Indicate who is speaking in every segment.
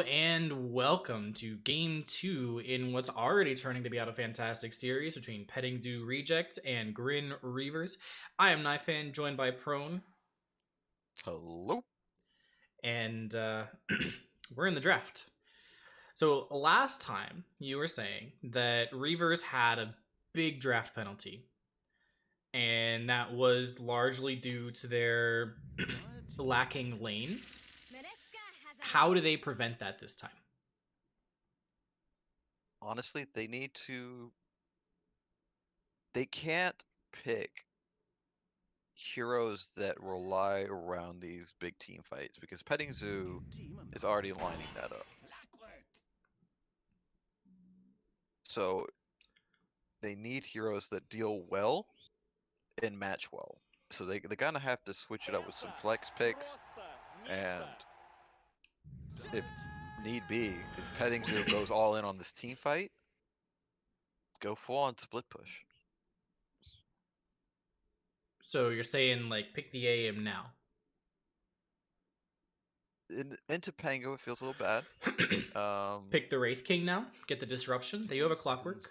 Speaker 1: and welcome to Game 2 in what's already turning to be out a fantastic series between Petting Zoo Reject and Grin Reavers. I am Knifefan, joined by Prone,
Speaker 2: Hello.
Speaker 1: and we're in the draft. So last time you were saying that Reavers had a big draft penalty, and that was largely due to their lacking lanes. How do they prevent that this time?
Speaker 2: Honestly, they need to. They can't pick heroes that rely around these big team fights because Petting Zoo is already lining that up. So they need heroes that deal well and match well. So they're gonna have to switch it up with some flex picks, and if need be, if Petting Zoo goes all in on this team fight, go full on split push.
Speaker 1: So you're saying like pick the AM now.
Speaker 2: Into Pango, it feels a little bad.
Speaker 1: Pick the Wraith King now. Get the disruption. They do have a clockwork.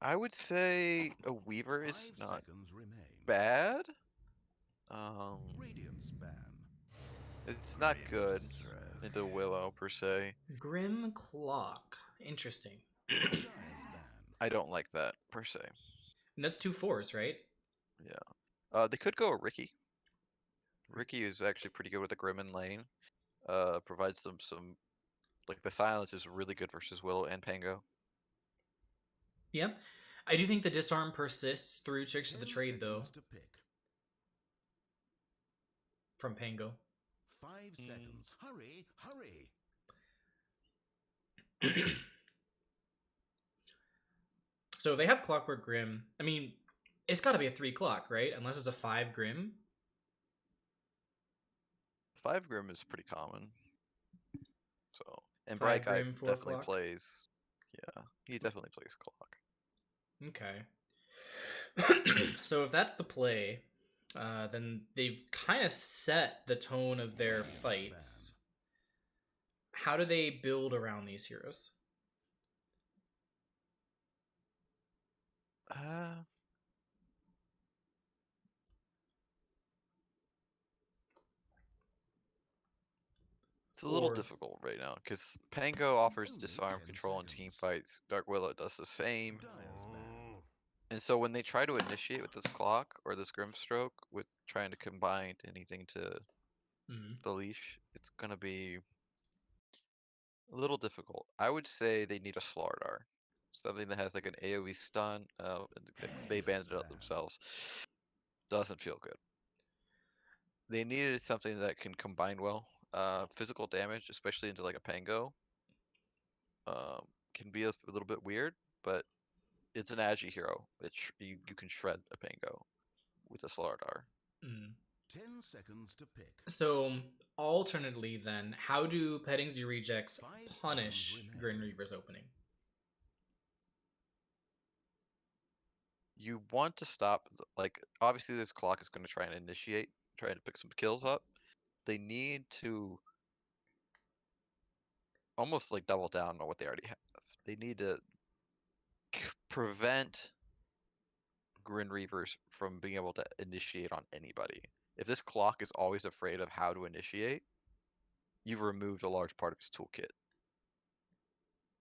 Speaker 2: I would say a Weaver is not bad. Um, it's not good into Willow per se.
Speaker 1: Grim Clock. Interesting.
Speaker 2: I don't like that per se.
Speaker 1: And that's 2 4s, right?
Speaker 2: Yeah. They could go a Ricky. Ricky is actually pretty good with the Grimmin lane. Provides them some like the silence is really good versus Willow and Pango.
Speaker 1: Yeah. I do think the disarm persists through Tricks of the Trade, though. From Pango.
Speaker 3: 5 seconds. Hurry, hurry.
Speaker 1: So if they have Clockwork Grim, I mean, it's got to be a 3 clock, right? Unless it's a 5 Grim.
Speaker 2: 5 Grim is pretty common. So and
Speaker 1: 5
Speaker 2: Bright Guy
Speaker 1: Grim, 4
Speaker 2: definitely
Speaker 1: clock.
Speaker 2: plays. Yeah, he definitely plays clock.
Speaker 1: Okay. So if that's the play, then they've kind of set the tone of their fights. How do they build around these heroes?
Speaker 2: It's a little difficult right now because Pango offers disarm control in team fights. Dark Willow does the same. And so when they try to initiate with this clock or this Grimstroke with trying to combine anything to the leash, it's gonna be a little difficult. I would say they need a Slardar. Something that has like an AoE stun. They banded it up themselves. Doesn't feel good. They needed something that can combine well. Physical damage, especially into like a Pango, can be a little bit weird, but it's an Agi hero. You can shred a Pango with a Slardar.
Speaker 3: 10 seconds to pick.
Speaker 1: So, alternately, then, how do Petting Zoo Rejects punish Grin Reaver's opening?
Speaker 2: You want to stop, like, obviously this clock is going to try and initiate, try to pick some kills up. They need to almost like double down on what they already have. They need to prevent Grin Reavers from being able to initiate on anybody. If this clock is always afraid of how to initiate, you've removed a large part of his toolkit.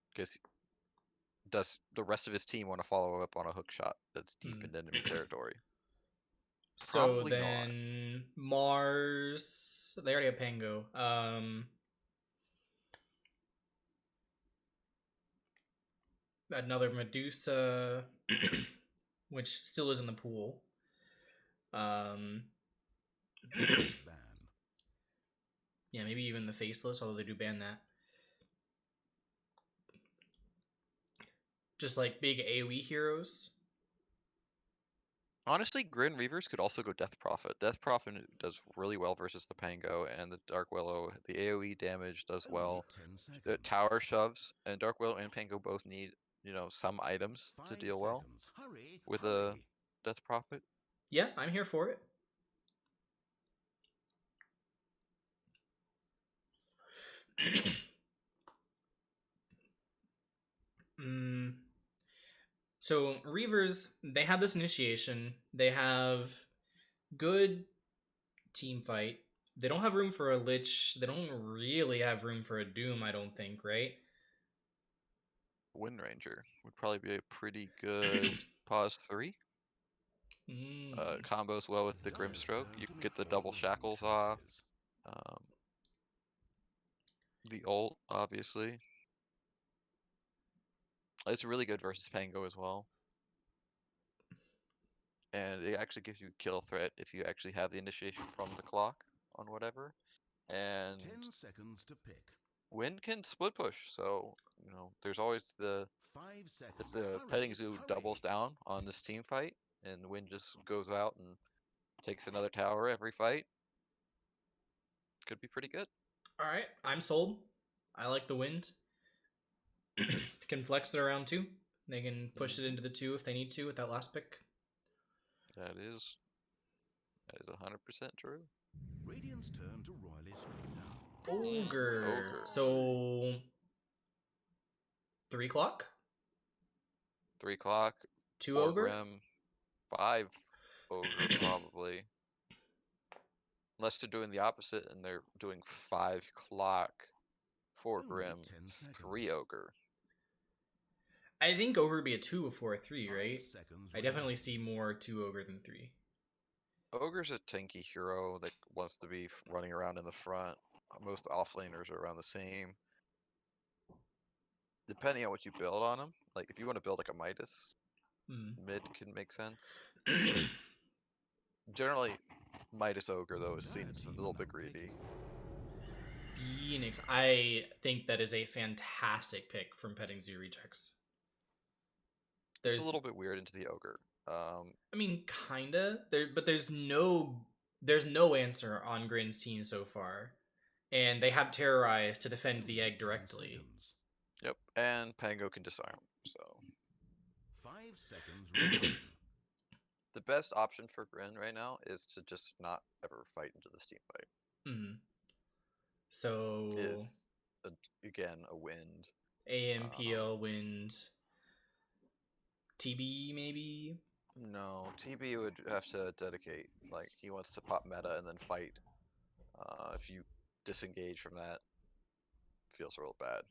Speaker 2: Because does the rest of his team want to follow up on a hook shot that's deep in enemy territory?
Speaker 1: So
Speaker 2: Probably
Speaker 1: then Mars, they already have Pango. Another Medusa, which still is in the pool. Yeah, maybe even the Faceless, although they do ban that. Just like big AoE heroes.
Speaker 2: Honestly, Grin Reavers could also go Death Prophet. Death Prophet does really well versus the Pango and the Dark Willow. The AoE damage does well. The tower shoves, and Dark Willow and Pango both need, some items to deal well with a Death Prophet.
Speaker 1: Yeah, I'm here for it. mm, so Reavers, they have this initiation. They have good team fight. They don't have room for a Lich. They don't really have room for a Doom, I don't think, right?
Speaker 2: Wind Ranger would probably be a pretty good pause 3.
Speaker 1: Mm.
Speaker 2: Combos well with the Grimstroke. You can get the double shackles off. The ult, obviously. It's really good versus Pango as well. And it actually gives you kill threat if you actually have the initiation from the clock on whatever. And
Speaker 3: 10 seconds to pick.
Speaker 2: Wind can split push, so there's always the
Speaker 3: 5 seconds.
Speaker 2: if the
Speaker 3: Hurry,
Speaker 2: petting zoo
Speaker 3: hurry.
Speaker 2: doubles down on this team fight and Wind just goes out and takes another tower every fight, could be pretty good.
Speaker 1: All right, I'm sold. I like the wind. Can flex it around too. They can push it into the 2 if they need to with that last pick.
Speaker 2: That is 100% true.
Speaker 3: Radiant's turn to royalist now.
Speaker 1: Ogre. So 3 o'clock?
Speaker 2: 3 o'clock.
Speaker 1: 2
Speaker 2: 4
Speaker 1: ogre?
Speaker 2: Grim. 5 ogre probably. Unless they're doing the opposite and they're doing 5 clock, 4
Speaker 3: Only
Speaker 2: Grim,
Speaker 3: 10
Speaker 2: 3
Speaker 3: seconds.
Speaker 2: ogre.
Speaker 1: I think ogre would be a 2 before a 3,
Speaker 3: 5
Speaker 1: right?
Speaker 3: seconds
Speaker 1: I definitely
Speaker 3: remaining.
Speaker 1: see more 2 ogre than 3.
Speaker 2: Ogre's a tanky hero that wants to be running around in the front. Most offlaners are around the same. Depending on what you build on him, like if you want to build like a Midas, mid can make sense. Generally, Midas Ogre though is seen as a little bit greedy.
Speaker 1: Phoenix. I think that is a fantastic pick from Petting Zoo Rejects.
Speaker 2: It's a little bit weird into the Ogre.
Speaker 1: I mean, kinda. But there's no answer on Grin's team so far, and they have Terrorize to defend the egg
Speaker 3: 10
Speaker 1: directly.
Speaker 3: seconds.
Speaker 2: Yep, and Pango can disarm. So
Speaker 3: 5 seconds remaining.
Speaker 2: the best option for Grin right now is to just not ever fight into this team fight.
Speaker 1: Mm-hmm. So
Speaker 2: Is again a wind.
Speaker 1: AMPL wind. TB maybe.
Speaker 2: No, TB would have to dedicate. Like he wants to pop meta and then fight. If you disengage from that, feels real bad.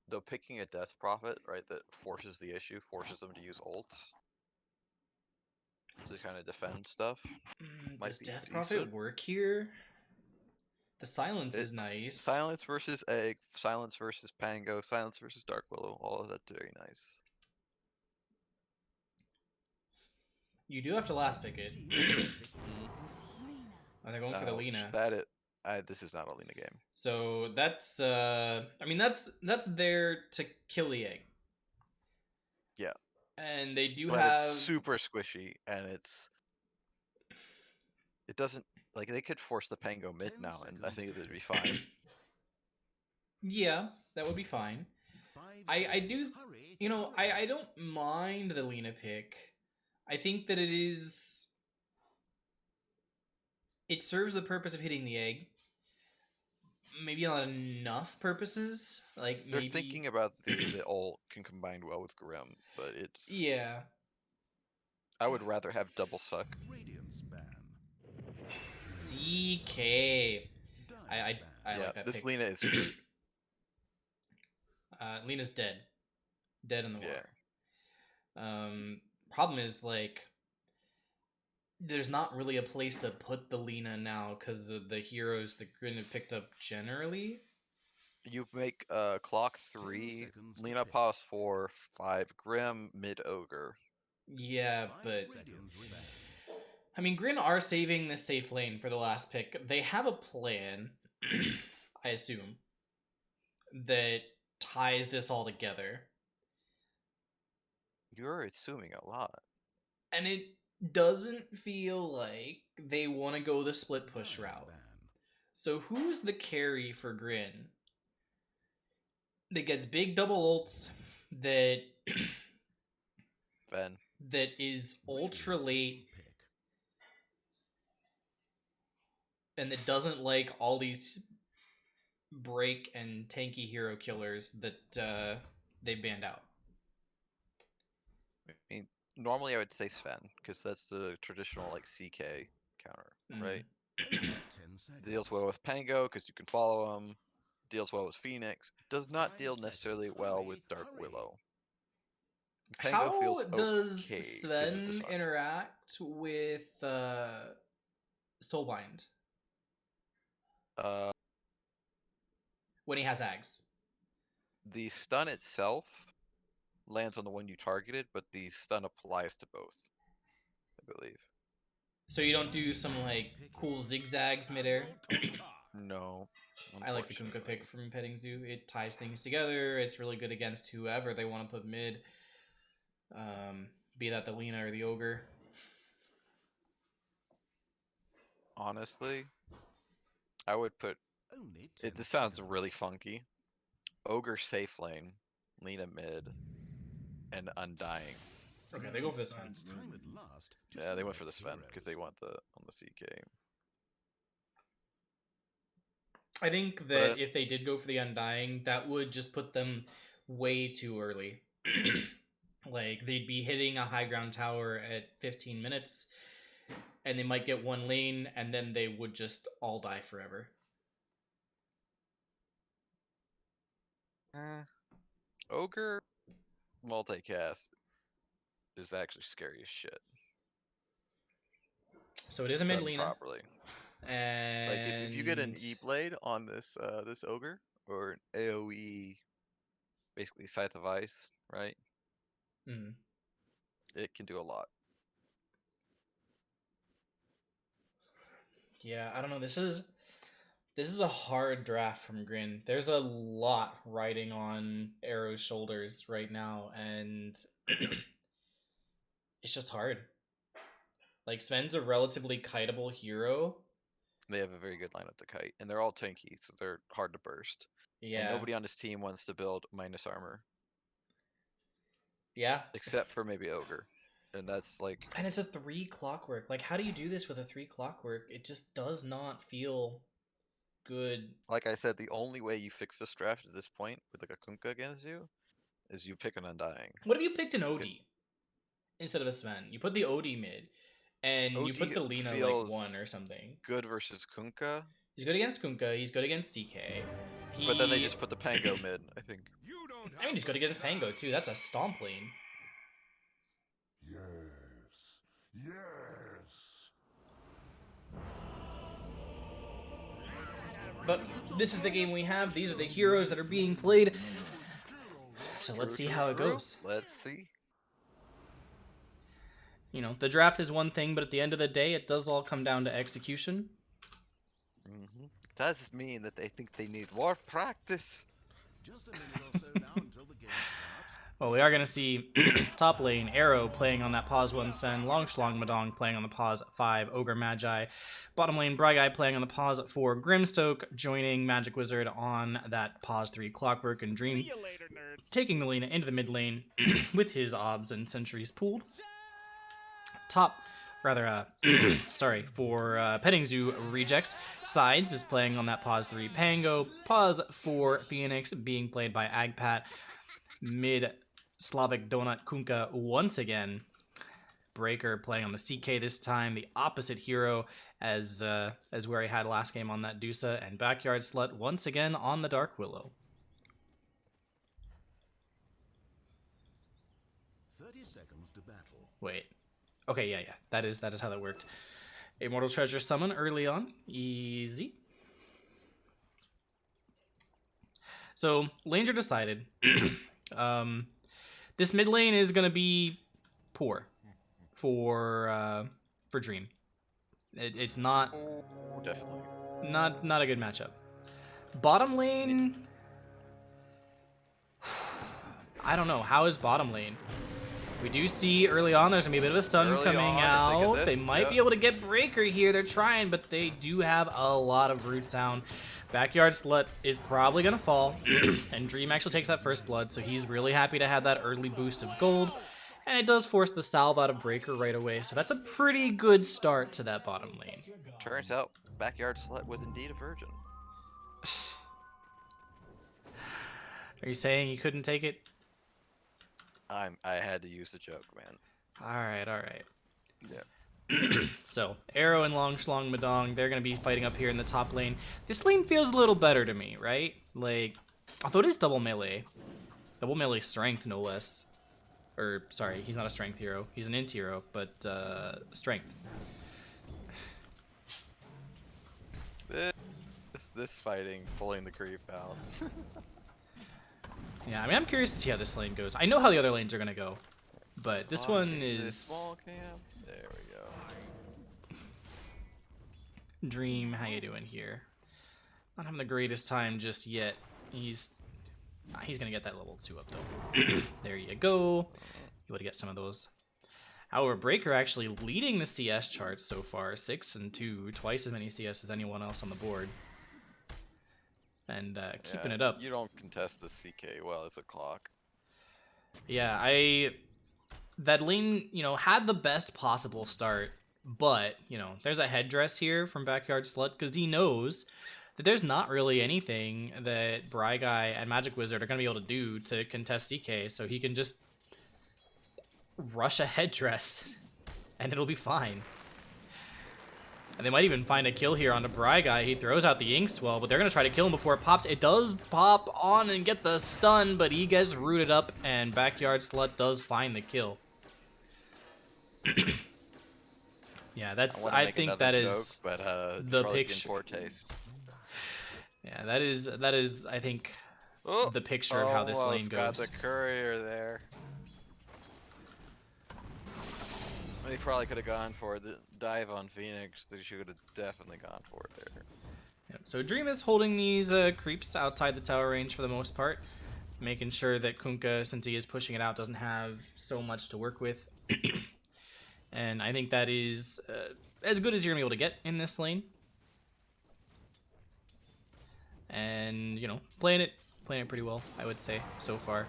Speaker 2: Though picking a Death Prophet, right, that forces the issue, forces them to use ults to kind of defend stuff.
Speaker 1: Does Death
Speaker 2: decent.
Speaker 1: Prophet work here? The silence is nice.
Speaker 2: Silence versus Egg, silence versus Pango, silence versus Dark Willow, all of that's very nice.
Speaker 1: You do have to last pick it. Oh, they're going for the Lina.
Speaker 2: This is not a Lina game.
Speaker 1: So that's I mean that's there to kill the egg.
Speaker 2: Yeah.
Speaker 1: And they do
Speaker 2: but
Speaker 1: have
Speaker 2: it's super squishy and it doesn't like they could force the Pango mid now and I think it'd be fine.
Speaker 1: Yeah, that would be fine. I do I don't mind the Lina pick. I think that it serves the purpose of hitting the egg. Maybe not enough purposes. Like
Speaker 2: They're
Speaker 1: maybe
Speaker 2: thinking about the ult can combine well with Grim, but it's
Speaker 1: yeah.
Speaker 2: I would rather have double suck.
Speaker 3: Radiance ban.
Speaker 1: CK. I like that
Speaker 2: this
Speaker 1: pick.
Speaker 2: Lina is screwed.
Speaker 1: Lena's dead. Dead in the water. Problem is, like, there's not really a place to put the Lena now because of the heroes that Grin have picked up generally.
Speaker 2: You make clock 3, Lena pause 4, 5, Grim, mid ogre.
Speaker 1: Yeah, but I mean, Grin are saving this safe lane for the last pick. They have a plan, I assume, that ties this all together.
Speaker 2: You're assuming a lot.
Speaker 1: And it doesn't feel like they want to go the split push route. So who's the carry for Grin that gets big double ults that
Speaker 2: Ben.
Speaker 1: that is ultra late and it doesn't like all these break and tanky hero killers that they banned out.
Speaker 2: I mean, normally I would say Sven, because that's the traditional like CK counter, right?
Speaker 3: 10 seconds.
Speaker 2: Deals well with Pango because you can follow him. Deals well with Phoenix. Does not
Speaker 3: 5
Speaker 2: deal
Speaker 3: seconds.
Speaker 2: necessarily well with
Speaker 3: Hurry,
Speaker 2: Dark
Speaker 3: hurry.
Speaker 2: Willow. Pango
Speaker 1: How
Speaker 2: feels
Speaker 1: does
Speaker 2: okay 'cause of
Speaker 1: Sven
Speaker 2: Disarm.
Speaker 1: interact with Soulbind
Speaker 2: Uh,
Speaker 1: when he has Ags?
Speaker 2: the stun itself lands on the one you targeted, but the stun applies to both, I believe.
Speaker 1: So you don't do some like cool zigzags midair?
Speaker 2: No.
Speaker 1: I like the Kunkka
Speaker 2: Unfortunately.
Speaker 1: pick from Petting Zoo. It ties things together. It's really good against whoever they want to put mid. Be that the Lina or the Ogre.
Speaker 2: Honestly, I would put
Speaker 3: Only 10
Speaker 2: it. This sounds
Speaker 3: seconds.
Speaker 2: really funky. Ogre safe lane, Lina mid, and Undying.
Speaker 1: Okay, they go for this one.
Speaker 3: It's time at last to
Speaker 2: Yeah, they went for the
Speaker 3: select
Speaker 2: Sven because they
Speaker 3: heroes.
Speaker 2: want the on the CK.
Speaker 1: I think that
Speaker 2: But-
Speaker 1: if they did go for the Undying, that would just put them way too early. Like, they'd be hitting a high ground tower at 15 minutes, and they might get one lane, and then they would just all die forever.
Speaker 2: Ogre multicast is actually scary as shit.
Speaker 1: So it is a mid
Speaker 2: Done
Speaker 1: Lina.
Speaker 2: properly.
Speaker 1: And
Speaker 2: Like if you get an E blade on this this ogre or an AoE, basically Scythe of Ice, right?
Speaker 1: Mhm.
Speaker 2: It can do a lot.
Speaker 1: Yeah, I don't know. This is a hard draft from Grin. There's a lot riding on Arrow's shoulders right now, and it's just hard. Like, Sven's a relatively kiteable hero.
Speaker 2: They have a very good lineup to kite, and they're all tanky, so they're hard to burst.
Speaker 1: Yeah.
Speaker 2: And nobody on his team wants to build minus armor,
Speaker 1: Yeah.
Speaker 2: except for maybe Ogre, and that's like
Speaker 1: And it's a 3 clockwork. Like, how do you do this with a 3 clockwork? It just does not feel good.
Speaker 2: I said, the only way you fix this draft at this point with like a Kunkka against you is you pick an Undying.
Speaker 1: What if you picked an OD instead of a Sven? You put the OD mid, and you put
Speaker 2: OD
Speaker 1: the Lina like
Speaker 2: feels
Speaker 1: 1 or something.
Speaker 2: Good versus Kunkka,
Speaker 1: He's good against Kunkka. He's good against CK.
Speaker 2: but then they just put the Pango mid, I think.
Speaker 1: I mean, he's good against Pango too. That's a stomp lane.
Speaker 3: Yes. Yes.
Speaker 1: But this is the game we have. These are the heroes that are being played. So let's see how it goes.
Speaker 2: Let's see.
Speaker 1: You know, the draft is one thing, but at the end of the day, it does all come down to execution.
Speaker 2: Does mean that they think they need more practice.
Speaker 3: Just a minute or so now until the game starts.
Speaker 1: Well, we are going to see top lane Arrow playing on that pause 1 Sven, Long Shlong Madong playing on the pause 5 Ogre Magi, bottom lane Bryguy playing on the pause 4 Grimstoke, joining Magic Wizard on that pause 3 Clockwork, and Dream taking the Lina into the mid lane with his obs and sentries pooled. For Petting Zoo Rejects, Sides is playing on that pause 3 Pango, pause 4 Phoenix being played by Agpat, mid Slavic Donut Kunkka once again, Breaker playing on the CK this time, the opposite hero as where he had last game on that Dusa, and Backyard Slut once again on the Dark Willow.
Speaker 3: 30 seconds to battle.
Speaker 1: Wait. Okay, yeah. That is how that worked. Immortal Treasure summon early on. Easy. So, lanes are decided. This mid lane is going to be poor for Dream. It's not
Speaker 2: Definitely.
Speaker 1: not a good matchup. Bottom lane, I don't know. How is bottom lane? We do see early on there's going to be a bit of a stun
Speaker 2: Early
Speaker 1: coming
Speaker 2: on, think
Speaker 1: out.
Speaker 2: of this,
Speaker 1: They might be able to get Breaker here. They're trying, but they do have a lot of root sound. Backyard Slut is probably going to fall, and Dream actually takes that first blood, so he's really happy to have that early boost of gold. And it does force the salve out of Breaker right away, so that's a pretty good start to that bottom lane.
Speaker 2: Turns out Backyard Slut was indeed a virgin.
Speaker 1: Are you saying you couldn't take it?
Speaker 2: I had to use the joke, man.
Speaker 1: Alright, alright.
Speaker 2: Yeah.
Speaker 1: So, Arrow and Long Shlong Madong, they're going to be fighting up here in the top lane. This lane feels a little better to me, right? Like, although it is double melee. Double melee strength, no less. Or, sorry, he's not a strength hero. He's an int hero, but strength.
Speaker 2: This fighting, pulling the creep out.
Speaker 1: Yeah, I mean, I'm curious to see how this lane goes. I know how the other lanes are going to go. But this one
Speaker 2: This
Speaker 1: is...
Speaker 2: small camp. There we go.
Speaker 1: Dream, how you doing here? Not having the greatest time just yet. He's gonna get that level 2 up though. There you go. You would get some of those. However, Breaker actually leading the CS charts so far, 6 and 2, twice as many CS as anyone else on the board, and keeping it up.
Speaker 2: You don't contest the CK well as a clock.
Speaker 1: Yeah, that lane, you know, had the best possible start, but, you know, there's a headdress here from Backyard Slut because he knows that there's not really anything that Bryguy and Magic Wizard are going to be able to do to contest CK, so he can just rush a headdress and it'll be fine. And they might even find a kill here onto Bryguy. He throws out the Inkswell, but they're going to try to kill him before it pops. It does pop on and get the stun, but he gets rooted up, and Backyard Slut does find the kill. Yeah, that's. I think that is
Speaker 2: joke, but,
Speaker 1: the
Speaker 2: probably
Speaker 1: picture.
Speaker 2: in poor taste.
Speaker 1: Yeah, that is. I think the picture of how this lane
Speaker 2: Got
Speaker 1: goes.
Speaker 2: the courier there. They probably could have gone for the dive on Phoenix. They should have definitely gone for it there.
Speaker 1: Yep. So Dream is holding these creeps outside the tower range for the most part, making sure that Kunkka, since he is pushing it out, doesn't have so much to work with. And I think that is as good as you're gonna be able to get in this lane. And you know, playing it pretty well, I would say so far.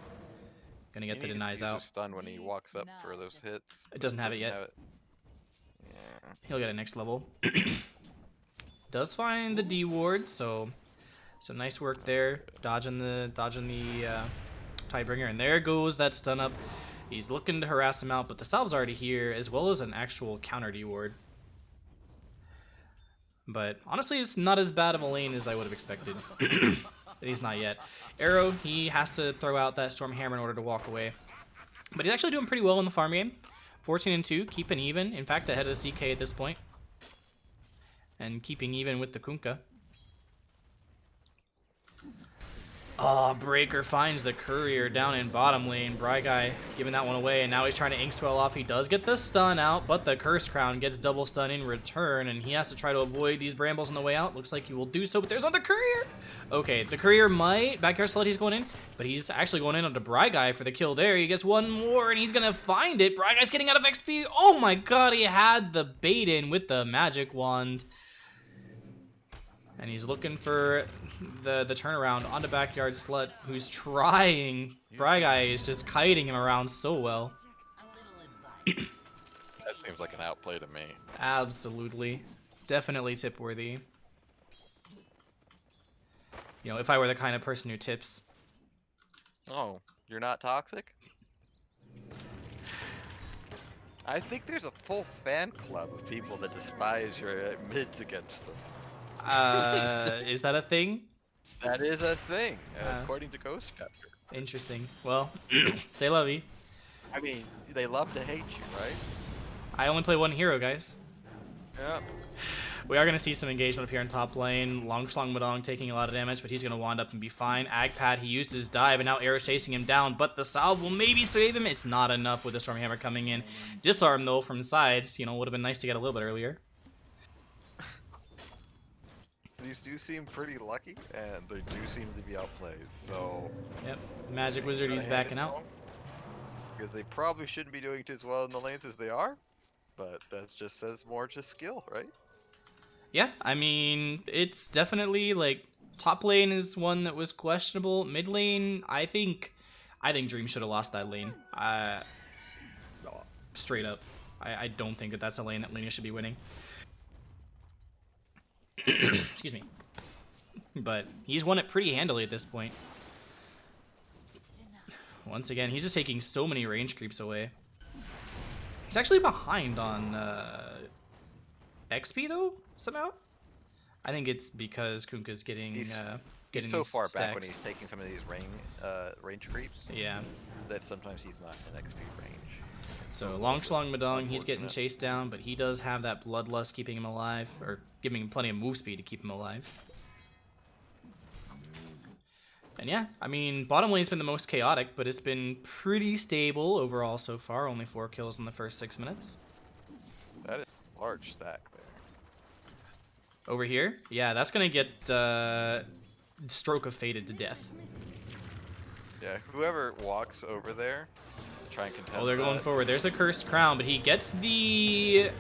Speaker 1: Gonna get the denies out.
Speaker 2: Stun when he walks up for those hits.
Speaker 1: It doesn't have it yet.
Speaker 2: Yeah.
Speaker 1: He'll get it next level. Does find the D ward, so nice work there, dodging the Tidebringer, and there goes that stun up. He's looking to harass him out, but the salve's already here, as well as an actual counter D ward. But honestly, it's not as bad of a lane as I would have expected. At least not yet. Arrow, he has to throw out that Storm Hammer in order to walk away. But he's actually doing pretty well in the farm game. 14 and 2, keeping even. In fact, ahead of the CK at this point. And keeping even with the Kunkka. Oh, Breaker finds the courier down in bottom lane. Bryguy giving that one away, and now he's trying to Inkswell off. He does get the stun out, but the Curse Crown gets double stun in return, and he has to try to avoid these brambles on the way out. Looks like he will do so, but there's another courier! Okay, the courier might... Backyard Slut, he's going in, but he's actually going in onto Bryguy for the kill there. He gets one more, and he's gonna find it. Bryguy's getting out of XP. Oh my god, he had the bait in with the magic wand. And he's looking for the turnaround onto Backyard Slut, who's trying. Bryguy is just kiting him around so well.
Speaker 2: That seems like an outplay to me.
Speaker 1: Absolutely. Definitely tip worthy. You know, if I were the kind of person who tips.
Speaker 2: Oh, you're not toxic? I think there's a full fan club of people that despise your mids against them.
Speaker 1: Is that a thing?
Speaker 2: That is a thing, according to Ghost Chapter.
Speaker 1: Interesting. Well, say lovey.
Speaker 2: I mean, they love to hate you, right?
Speaker 1: I only play one hero, guys.
Speaker 2: Yep.
Speaker 1: We are going to see some engagement up here in top lane. Long Shlong Madong taking a lot of damage, but he's going to wand up and be fine. Agpad, he used his dive, and now Arrow's chasing him down, but the salve will maybe save him. It's not enough with the Storm Hammer coming in. Disarm, though, from sides. You know, would have been nice to get a little bit earlier.
Speaker 2: These do seem pretty lucky, and they do seem to be outplayed, so...
Speaker 1: Yep, Magic Wizard, he's backing out.
Speaker 2: Because they probably shouldn't be doing it as well in the lanes as they are, but that just says more to skill, right?
Speaker 1: Yeah, I mean, it's definitely, like, top lane is one that was questionable. Mid lane, I think Dream should have lost that lane. Straight up. I don't think that that's a lane that Lena should be winning. Excuse me. But he's won it pretty handily at this point. Once again, he's just taking so many range creeps away. He's actually behind on XP though, somehow. I think it's because Kunkka's getting
Speaker 2: He's
Speaker 1: getting
Speaker 2: so far
Speaker 1: these
Speaker 2: back when
Speaker 1: stacks.
Speaker 2: he's taking some of these range creeps
Speaker 1: Yeah.
Speaker 2: that sometimes he's not in XP range.
Speaker 1: So Long Shlong Madong, he's getting
Speaker 2: Unfortunate.
Speaker 1: chased down, but he does have that bloodlust keeping him alive, or giving him plenty of move speed to keep him alive. And yeah, I mean, bottom lane's been the most chaotic, but it's been pretty stable overall so far. Only 4 kills in the first 6 minutes.
Speaker 2: That is a large stack there.
Speaker 1: Over here, yeah, that's gonna get Stroke of Fated to death.
Speaker 2: Yeah, whoever walks over there to try and contest.
Speaker 1: Oh, they're going
Speaker 2: that,
Speaker 1: forward. There's a Cursed Crown, but he gets the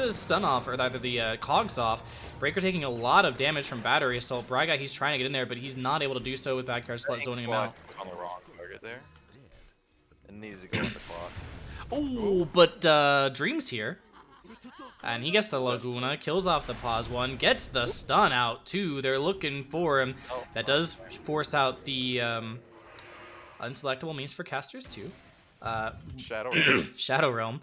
Speaker 1: stun off, or rather the cogs off. Breaker taking a lot of damage from Battery Assault. Bryguy, he's trying to get in there, but he's not able to do so with Backyard Slut zoning him out.
Speaker 2: on the wrong target there. And needed to go on the clock.
Speaker 1: Oh, but Dream's here. And he gets the Laguna, kills off the pause one, gets the stun out too. They're looking for him. That does force out the unselectable means for casters too.
Speaker 2: Shadow.
Speaker 1: Shadow Realm.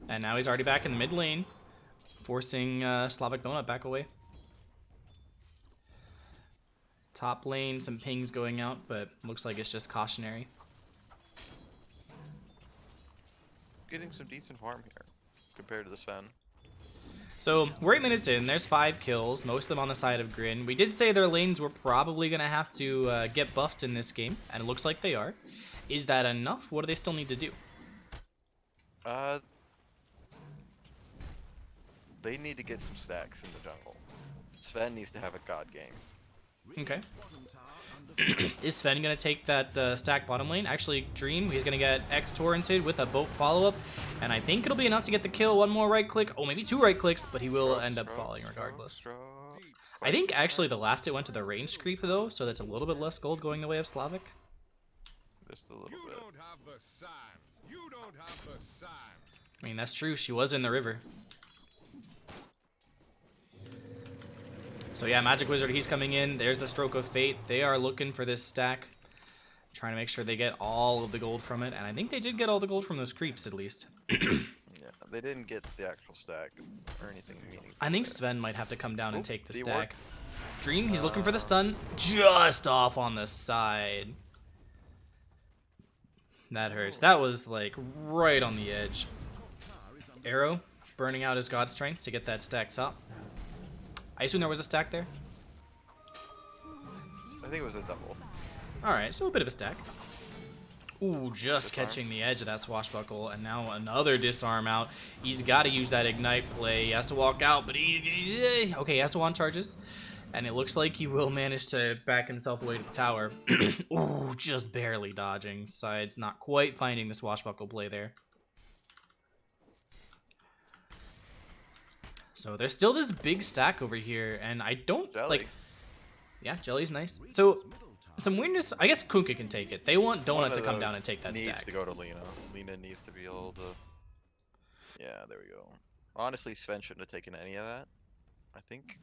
Speaker 1: And now he's already back in the mid lane, forcing Slavic Donut back away. Top lane, some pings going out, but looks like it's just cautionary.
Speaker 2: Getting some decent farm here compared to the Sven.
Speaker 1: So we're 8 minutes in. There's 5 kills, most of them on the side of Grin. We did say their lanes were probably gonna have to get buffed in this game, and it looks like they are. Is that enough? What do they still need to do?
Speaker 2: They need to get some stacks in the jungle. Sven needs to have a god game.
Speaker 1: Okay. Is Sven gonna take that stack bottom lane? Actually, Dream, he's gonna get X-Torrented with a boat follow-up, and I think it'll be enough to get the kill. 1 more right click, oh maybe 2 right clicks, but he will end up falling regardless. I think actually the last it went to the range creep though, so that's a little bit less gold going the way of Slavic.
Speaker 2: Just a little
Speaker 3: You
Speaker 2: bit.
Speaker 3: don't have the sign. You don't have the sign.
Speaker 1: I mean, that's true, she was in the river. So yeah, Magic Wizard, he's coming in. There's the Stroke of Fate. They are looking for this stack, trying to make sure they get all of the gold from it. And I think they did get all the gold from those creeps, at least.
Speaker 2: Yeah, they didn't get the actual stack or anything meaningful.
Speaker 1: I think
Speaker 2: there.
Speaker 1: Sven might have to come down and take the
Speaker 2: did he
Speaker 1: stack.
Speaker 2: work?
Speaker 1: Dream, he's looking for the stun. Just off on the side. That hurts. That was, like, right on the edge. Arrow, burning out his God Strength to get that stack top. I assume there was a stack there?
Speaker 2: I think it was a double.
Speaker 1: Alright, so a bit of a stack. Ooh, just
Speaker 2: Disarm.
Speaker 1: catching the edge of that swashbuckle, and now another disarm out. He's got to use that ignite play. He has to walk out, but okay, he has to want charges. And it looks like he will manage to back himself away to the tower. Ooh, just barely dodging. Sides not quite finding the swashbuckle play there. So there's still this big stack over here, and I don't
Speaker 2: Jelly.
Speaker 1: like. Yeah, Jelly's nice. So some weirdness. I guess Kunkka can take it. They want
Speaker 2: One
Speaker 1: Donut
Speaker 2: of
Speaker 1: to come
Speaker 2: those
Speaker 1: down and take that
Speaker 2: needs
Speaker 1: stack.
Speaker 2: to go to Lena. Lena needs to be able to. Yeah, there we go. Honestly, Sven shouldn't have taken any of that. I think.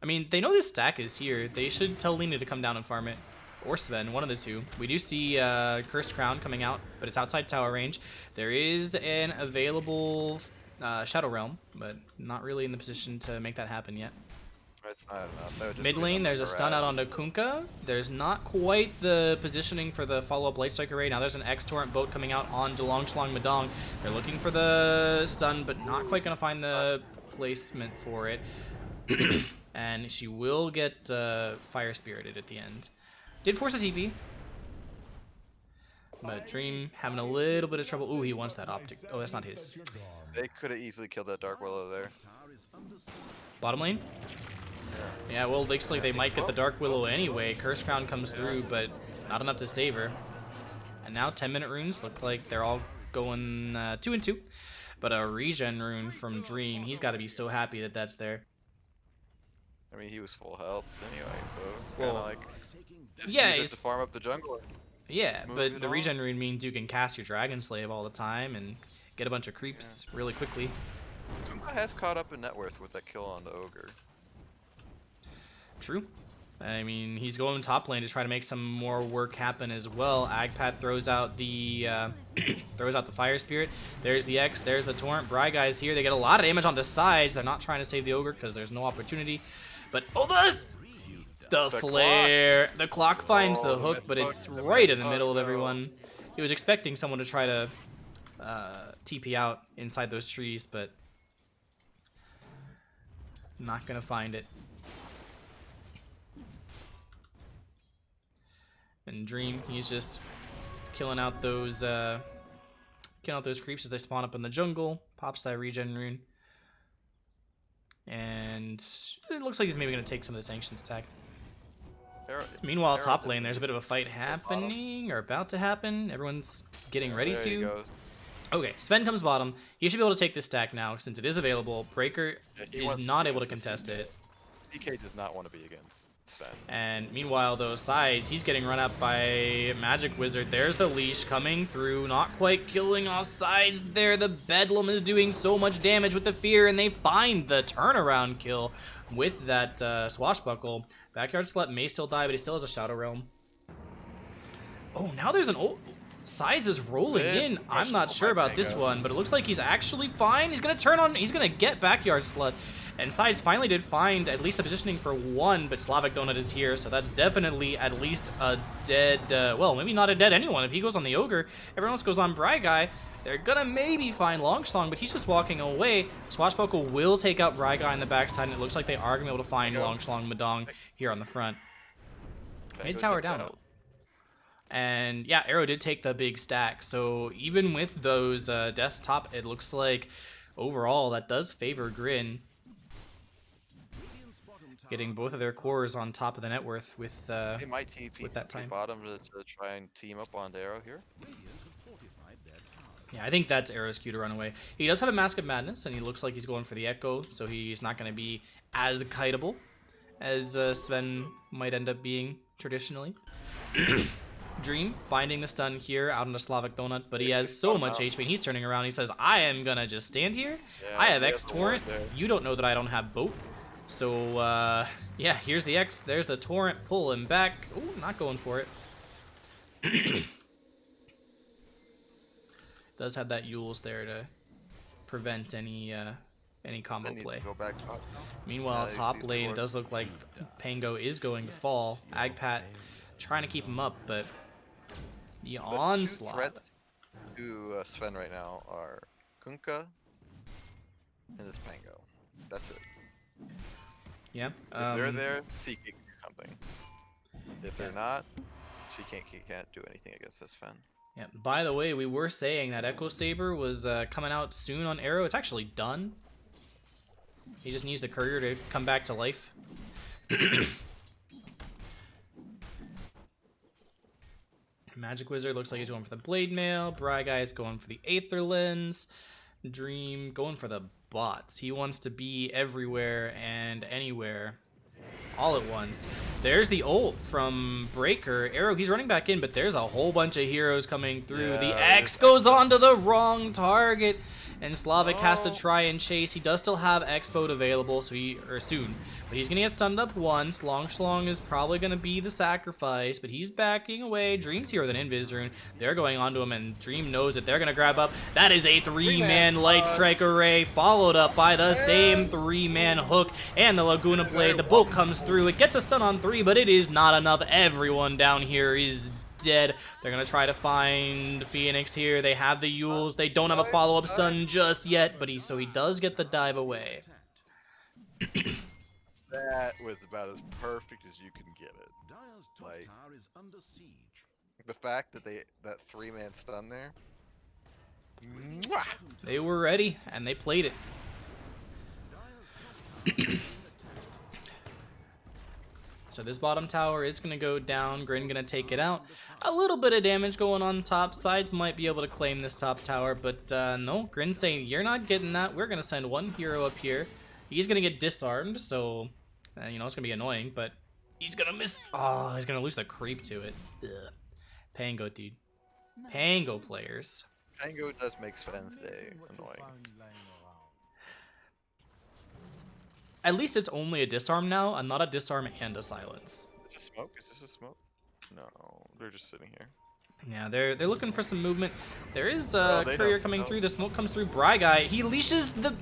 Speaker 1: I mean, they know this stack is here. They should tell Lena to come down and farm it. Or Sven, one of the two. We do see Cursed Crown coming out, but it's outside tower range. There is an available Shadow Realm, but not really in the position to make that happen yet.
Speaker 2: It's not enough. That would just
Speaker 1: Mid
Speaker 2: be
Speaker 1: lane,
Speaker 2: enough
Speaker 1: there's a
Speaker 2: for
Speaker 1: stun out
Speaker 2: Raz.
Speaker 1: onto Kunkka. There's not quite the positioning for the follow-up Light Strike Array. Now there's an X-Torrent boat coming out on Long Shlong Madong. They're looking for the stun, but not quite going to find the placement for it. And she will get Fire Spirited at the end. Did force a TP. But Dream having a little bit of trouble. Ooh, he wants that optic. Oh, that's not his.
Speaker 2: They could have easily killed that Dark Willow there.
Speaker 1: Bottom lane? Yeah, well, looks like they might get the Dark Willow anyway. Curse Crown comes through, but not enough to save her. And now 10-minute runes look like they're all going 2 and 2. But a regen rune from Dream, he's got to be so happy that that's there.
Speaker 2: I mean, he was full health anyway, so it's kind of
Speaker 1: Well,
Speaker 2: like. Just
Speaker 1: yeah,
Speaker 2: use it
Speaker 1: he's-
Speaker 2: to farm up the jungle.
Speaker 1: Yeah,
Speaker 2: Move
Speaker 1: but
Speaker 2: it
Speaker 1: the
Speaker 2: on.
Speaker 1: regen rune means you can cast your Dragon Slave all the time and get a bunch of creeps really quickly.
Speaker 2: Kunkka has caught up in net worth with that kill on the ogre.
Speaker 1: True. I mean, he's going top lane to try to make some more work happen as well. Agpat throws out the Fire Spirit. There's the X. There's the Torrent. Bry guys here. They get a lot of damage on the sides. They're not trying to save the ogre because there's no opportunity. But the flare. The clock finds the hook, but it's right in the middle of everyone. He was expecting someone to try to TP out inside those trees, but not gonna find it. And Dream, he's just killing out those creeps as they spawn up in the jungle. Pops that regen rune, and it looks like he's maybe gonna take some of this Ancient stack. Meanwhile, top lane, there's a bit of a fight happening or about to happen. Everyone's getting ready
Speaker 2: There he
Speaker 1: to.
Speaker 2: goes.
Speaker 1: Okay, Sven comes bottom. He should be able to take this stack now since it is available. Breaker is not able to contest it.
Speaker 2: DK does not want to be against Sven.
Speaker 1: And meanwhile, those sides, he's getting run up by Magic Wizard. There's the leash coming through, not quite killing off sides there. The Bedlam is doing so much damage with the fear, and they find the turnaround kill with that swashbuckle. Backyard Slut may still die, but he still has a Shadow Realm. Oh, now there's an old... Sides is rolling in. I'm not sure about this one, but it looks like he's actually fine. He's gonna turn on. He's gonna get Backyard Slut, and Sides finally did find at least a positioning for one. But Slavic Donut is here, so that's definitely at least a dead. Well, maybe not a dead anyone. If he goes on the ogre, everyone else goes on Bry Guy. They're gonna maybe find Longslong, but he's just walking away. Swashbuckle will take out Bry Guy on the backside, and it looks like they are gonna be able to find Longslong Madong here on the front. Mid tower down though. And yeah, Arrow did take the big stack. So even with those desktop, it looks like overall that does favor Grin. Getting both of their cores on top of the net worth with
Speaker 2: They might TP
Speaker 1: with that time.
Speaker 2: bottom to try and team up on the Arrow here.
Speaker 1: Yeah, I think that's Arrow's cue to run away. He does have a Mask of Madness, and he looks like he's going for the Echo, so he's not going to be as kiteable as Sven might end up being traditionally. Dream finding the stun here out on the Slavic Donut, but he has so much HP, and he's turning around. He says, I am gonna just stand here.
Speaker 2: Yeah,
Speaker 1: I have X Torrent. You don't know that I don't have boat. So, yeah, here's the X. There's the Torrent. Pull him back. Ooh, not going for it. Does have that Yules there to prevent any combo play. Meanwhile, top lane, it does look like Pango is going to fall. Agpat trying to keep him up, but the onslaught.
Speaker 2: The threats to Sven right now are Kunkka and this Pango. That's it.
Speaker 1: Yeah.
Speaker 2: If they're there, she can do something. If they're not, she can't do anything against this Sven.
Speaker 1: Yeah. By the way, we were saying that Echo Saber was coming out soon on Arrow. It's actually done. He just needs the courier to come back to life. Magic Wizard looks like he's going for the Blade Mail. Bry Guy is going for the Aether Lens. Dream going for the bots. He wants to be everywhere and anywhere all at once. There's the ult from Breaker. Arrow, he's running back in, but there's a whole bunch of heroes coming through. The X goes onto the wrong target, and Slavic has to try and chase. He does still have X-Boat available, so soon. But he's gonna get stunned up once. Longslong is probably gonna be the sacrifice, but he's backing away. Dream's here with an Invis Rune. They're going onto him, and Dream knows that they're gonna grab up. That is a 3-man Light Strike Array, followed up by the same 3-man hook and the Laguna Blade. The bolt comes through. It gets a stun on 3, but it is not enough. Everyone down here is dead. They're gonna try to find Phoenix here. They have the Yules. They don't have a follow-up stun just yet, but he does get the dive away.
Speaker 2: That was about as perfect as you can get it. Like, the fact that that 3-man stun there. Mwah!
Speaker 1: They were ready, and they played it. So this bottom tower is going to go down. Grin going to take it out. A little bit of damage going on top. Sides might be able to claim this top tower, but no. Grin saying, you're not getting that. We're going to send one hero up here. He's going to get disarmed, so, you know, it's going to be annoying, but he's going to miss. Oh, he's going to lose the creep to it. Ugh. Pango, dude. Pango players.
Speaker 2: Pango does make Sven's day annoying.
Speaker 1: At least it's only a disarm now, and not a disarm and a silence.
Speaker 2: Is this smoke? Is this a smoke? No, they're just sitting here.
Speaker 1: Yeah, they're looking for some movement. There is
Speaker 2: Oh,
Speaker 1: a
Speaker 2: they
Speaker 1: courier
Speaker 2: know.
Speaker 1: coming
Speaker 2: No.
Speaker 1: through. The smoke comes through. Bry Guy. He leashes the.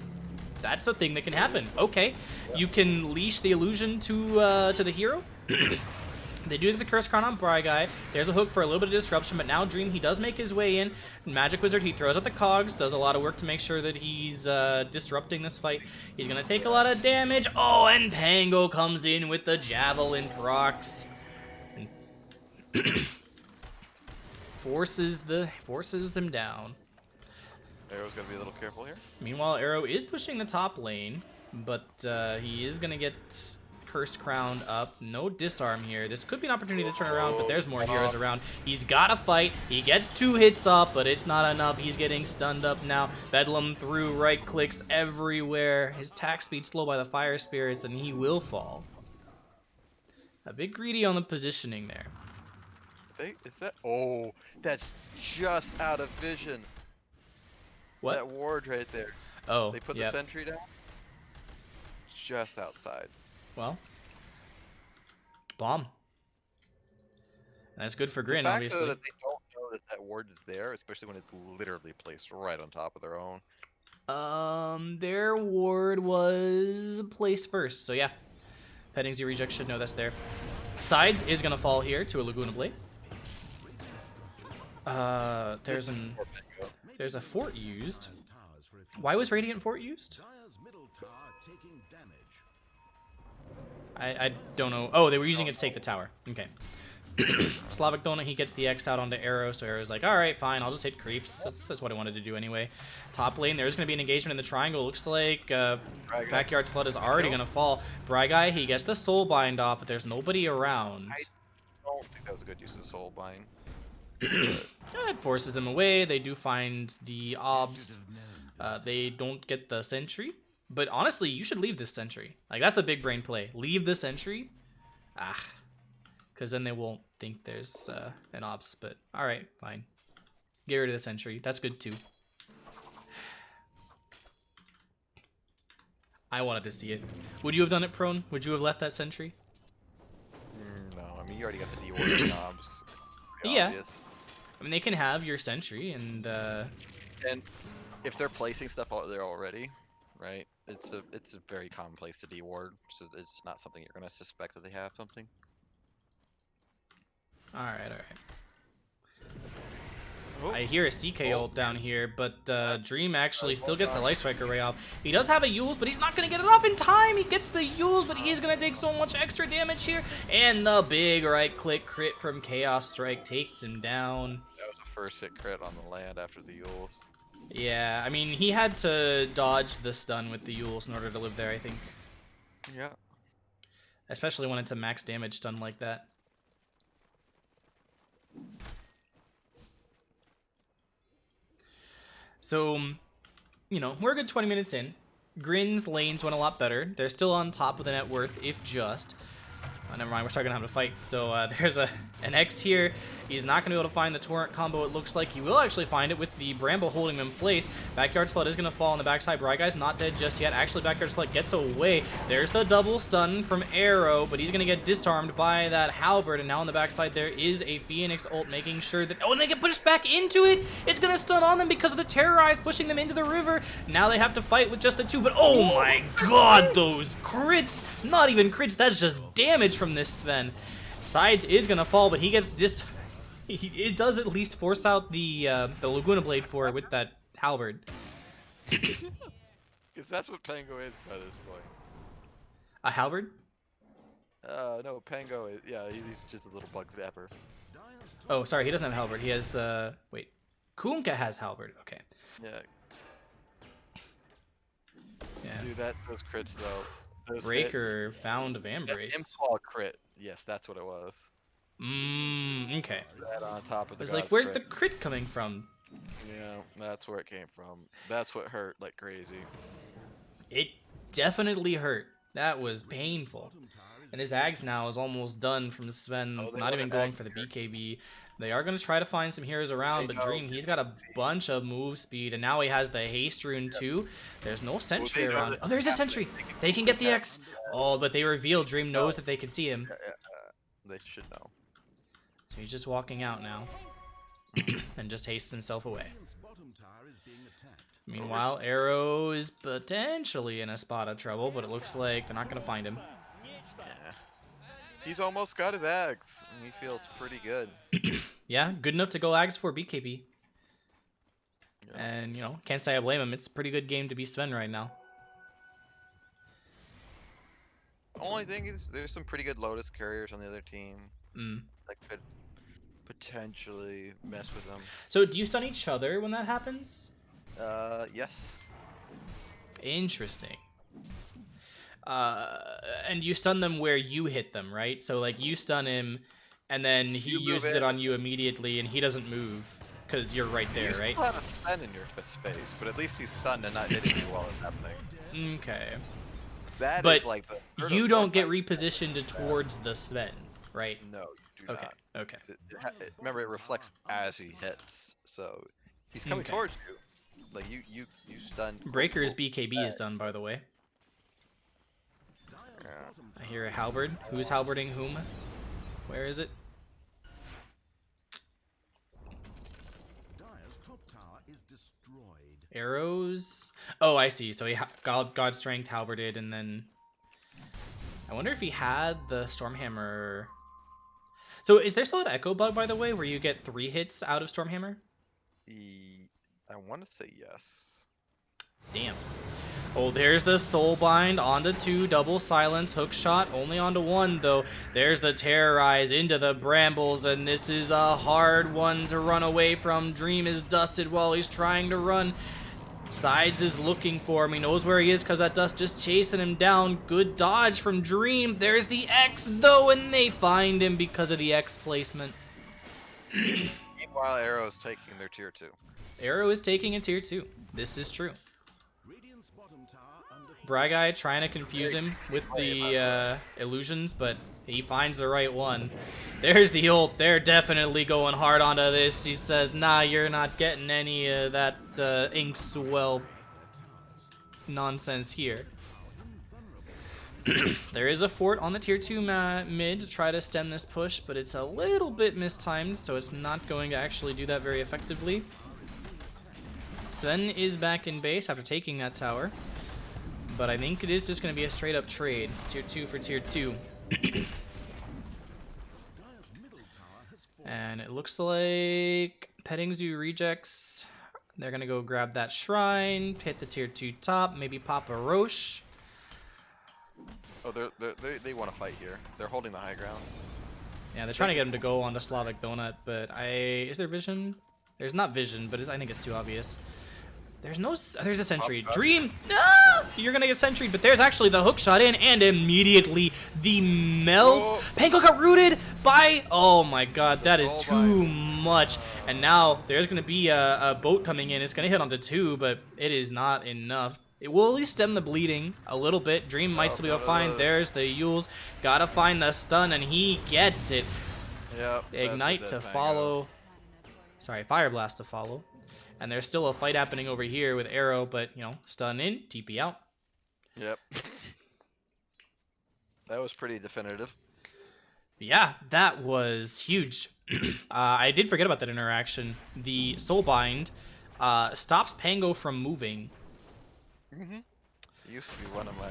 Speaker 1: That's a thing that can happen. Okay, you can leash the illusion to the hero. They do get the Curse Crown on Bry Guy. There's a hook for a little bit of disruption, but now Dream, he does make his way in. Magic Wizard, he throws out the cogs, does a lot of work to make sure that he's disrupting this fight. He's going to take a lot of damage. Oh, and Pango comes in with the Javelin procs. And forces them down.
Speaker 2: Arrow's gotta be a little careful here.
Speaker 1: Meanwhile, Arrow is pushing the top lane, but he is going to get Curse Crown up. No disarm here. This could be an opportunity to turn around, but there's more heroes around. He's got to fight. He gets 2 hits up, but it's not enough. He's getting stunned up now. Bedlam through right clicks everywhere. His attack speed slow by the fire spirits, and he will fall. A bit greedy on the positioning there.
Speaker 2: Is that? Oh, that's just out of vision.
Speaker 1: What?
Speaker 2: That ward right there.
Speaker 1: Oh,
Speaker 2: They put
Speaker 1: yep.
Speaker 2: the sentry down. Just outside.
Speaker 1: Well, bomb. That's good for Grin,
Speaker 2: the fact,
Speaker 1: obviously.
Speaker 2: Though, that they don't know that that ward is there, especially when it's literally placed right on top of their own.
Speaker 1: Their ward was placed first, so yeah. Petting Z Reject should know that's there. Sides is gonna fall here to a Laguna Blade. There's a fort used. Why was Radiant Fort used? I don't know. Oh, they were using it to take the tower. Okay. Slavic Donut, he gets the X out onto Arrow, so Arrow's like, alright, fine, I'll just hit creeps. That's what I wanted to do anyway. Top lane, there's going to be an engagement in the triangle. Looks like Backyard Slut is already going to fall. Bry Guy, he gets the Soul Bind off, but there's nobody around.
Speaker 2: I don't think that was a good use of Soul Bind.
Speaker 1: It forces him away. They do find the Obs. They don't get the Sentry. But honestly, you should leave this Sentry. Like, that's the big brain play. Leave the Sentry. Because then they won't think there's an Obs. But, alright, fine. Get rid of the Sentry. That's good, too. I wanted to see it. Would you have done it, Prone? Would you have left that Sentry?
Speaker 2: No, I mean, you already got the D-Ward knobs.
Speaker 1: Yeah.
Speaker 2: Obvious.
Speaker 1: I mean, they can have your Sentry, and
Speaker 2: if they're placing stuff out there already, right? It's a very common place to D-Ward, so it's not something you're gonna suspect that they have something.
Speaker 1: Alright. I hear a CK ult down here, but Dream actually still gets the Life Striker Ray off. He does have a Yules, but he's not going to get it off in time. He gets the Yules, but he's going to take so much extra damage here. And the big right-click crit from Chaos Strike takes him down.
Speaker 2: That was a first hit crit on the land after the Yules.
Speaker 1: Yeah, I mean, he had to dodge the stun with the Yules in order to live there, I think.
Speaker 2: Yeah.
Speaker 1: Especially when it's a max damage stun like that. So, you know, we're a good 20 minutes in. Grin's lanes went a lot better. They're still on top of the net worth, if just. Oh, never mind, we're starting to have to fight. So there's an X here. He's not going to be able to find the Torrent combo, it looks like. He will actually find it with the Bramble holding him in place. Backyard Slut is going to fall on the backside. Bry Guy's not dead just yet. Actually, Backyard Slut gets away. There's the double stun from Arrow, but he's going to get disarmed by that Halberd. And now on the backside, there is a Phoenix ult making sure that... Oh, and they get pushed back into it! It's going to stun on them because of the Terrorize pushing them into the river. Now they have to fight with just the 2, but oh my god, those crits! Not even crits, that's just damage from this Sven. Sides is going to fall, but he gets just... It does at least force out the Laguna Blade for it with that Halberd.
Speaker 2: Because that's what Pango is by this point.
Speaker 1: A Halberd?
Speaker 2: No, Pango is, yeah, he's just a little bug zapper.
Speaker 1: Oh, sorry, he doesn't have Halberd. He has, wait. Kunkka has Halberd, okay.
Speaker 2: Yeah.
Speaker 1: Yeah.
Speaker 2: Dude, those crits though. Those
Speaker 1: Breaker found of
Speaker 2: hits,
Speaker 1: Embrace.
Speaker 2: that Impal crit. Yes, that's what it was.
Speaker 1: Okay.
Speaker 2: That on top of the
Speaker 1: I was like, where's the crit coming from?
Speaker 2: Yeah, that's where it came from. That's what hurt like crazy.
Speaker 1: It definitely hurt. That was painful. And his Ags now is almost done from Sven, not even going for the BKB. They are going to try to find some heroes around, but Dream, he's got a bunch of move speed, and now he has the haste rune too. There's no sentry around. Oh, there's a sentry. They can get the X. Oh, but they reveal Dream knows that they can see him.
Speaker 2: They should know.
Speaker 1: So he's just walking out now. And just hastes himself away. Meanwhile, Arrow is potentially in a spot of trouble, but it looks like they're not going to find him.
Speaker 2: Yeah. He's almost got his Ags, and he feels pretty good.
Speaker 1: Yeah, good enough to go Ags for BKB.
Speaker 2: Yeah.
Speaker 1: And, you know, can't say I blame him. It's a pretty good game to be Sven right now.
Speaker 2: Only thing is, there's some pretty good Lotus carriers on the other team that could potentially mess with them.
Speaker 1: So, do you stun each other when that happens?
Speaker 2: Yes.
Speaker 1: Interesting. And you stun them where you hit them, right? So, like, you stun him, and then he uses it on you immediately, and he doesn't move, because you're right there, right?
Speaker 2: You still have a stun in your space, but at least he's stunned and not hitting you while it's happening.
Speaker 1: Okay.
Speaker 2: That
Speaker 1: but
Speaker 2: is like the third
Speaker 1: you
Speaker 2: or
Speaker 1: don't
Speaker 2: fourth
Speaker 1: get
Speaker 2: time
Speaker 1: repositioned towards the Sven, right?
Speaker 2: No, you do not.
Speaker 1: Okay.
Speaker 2: Remember, it reflects as he hits, so he's coming towards you. Like you stunned.
Speaker 1: Breaker's BKB is done, by the way.
Speaker 2: Yeah.
Speaker 1: I hear a halberd. Who's halberding whom? Where is it? Arrows. Oh, I see. So he God Strength halberded, and then I wonder if he had the Stormhammer. So is there still an Echo Bug, by the way, where you get 3 hits out of Stormhammer?
Speaker 2: I want to say yes.
Speaker 1: Damn. Oh, there's the Soulbind onto 2, double silence, hook shot, only onto 1 though. There's the Terrorize into the brambles, and this is a hard one to run away from. Dream is dusted while he's trying to run. Sides is looking for him. He knows where he is because that dust just chasing him down. Good dodge from Dream. There's the X though, and they find him because of the X placement.
Speaker 2: Meanwhile, Arrow's taking their tier 2.
Speaker 1: Arrow is taking a tier 2. This is true. Bragai trying to confuse him with the illusions, but he finds the right one. There's the ult. They're definitely going hard onto this. He says, nah, you're not getting any of that Inkswell nonsense here. There is a fort on the tier 2 mid to try to stem this push, but it's a little bit mistimed, so it's not going to actually do that very effectively. Sven is back in base after taking that tower. But I think it is just going to be a straight up trade. Tier 2 for tier 2. And it looks like Petting Zoo rejects. They're going to go grab that shrine, hit the tier 2 top, maybe pop a Roche.
Speaker 2: Oh, they want to fight here. They're holding the high ground.
Speaker 1: Yeah, they're trying to get him to go on the Slavic Donut, but is there vision? There's not vision, but I think it's too obvious. There's a sentry. Dream! No! You're gonna get sentry, but there's actually the hook shot in, and immediately the melt.
Speaker 2: Oh.
Speaker 1: Panko got rooted by. Oh my god, that is too much. And now there's gonna be a boat coming in. It's gonna hit onto 2, but it is not enough. It will at least stem the bleeding a little bit. Dream might still be able to find. There's the Yules. Gotta find the stun, and he gets it.
Speaker 2: Yep.
Speaker 1: Ignite to follow. Sorry, Fire Blast to follow. And there's still a fight happening over here with Arrow, but, you know, stun in, TP out.
Speaker 2: Yep. That was pretty definitive.
Speaker 1: Yeah, that was huge. I did forget about that interaction. The Soulbind stops Pango from moving.
Speaker 2: It used to be one of my,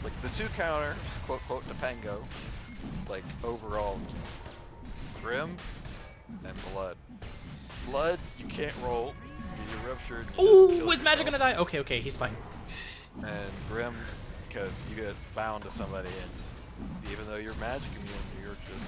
Speaker 2: like, the 2 counters, quote, quote, to Pango, like, overall, Grim and Blood. Blood, you can't roll. You're ruptured.
Speaker 1: Ooh, is Magic gonna die? Okay, he's fine.
Speaker 2: And Grim, because you get bound to somebody, and even though you're magic immune, you're just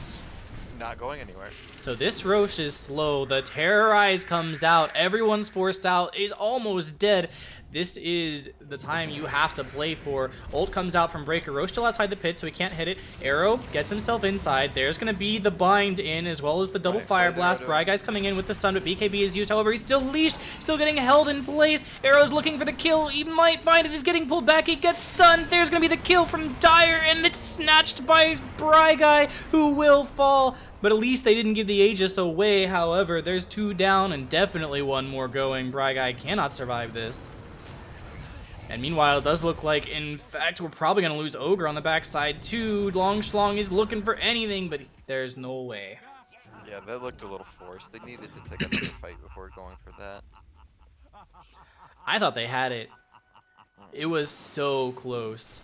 Speaker 2: not going anywhere.
Speaker 1: So this Roche is slow. The Terrorize comes out. Everyone's forced out. Is almost dead. This is the time you have to play for. Ult comes out from Breaker. Roche still outside the pit, so he can't hit it. Arrow gets himself inside. There's going to be the bind in, as well as the double fire blast. Bry Guy's coming in with the stun, but BKB is used. However, he's still leashed, still getting held in place. Arrow's looking for the kill. He might find it. He's getting pulled back. He gets stunned. There's going to be the kill from Dire, and it's snatched by Bry Guy, who will fall. But at least they didn't give the Aegis away. However, there's 2 down and definitely 1 more going. Bry Guy cannot survive this. And meanwhile, it does look like, in fact, we're probably going to lose Ogre on the backside too. Long Schlong is looking for anything, but there's no way.
Speaker 2: Yeah, that looked a little forced. They needed to take another fight before going for that.
Speaker 1: I thought they had it. It was so close.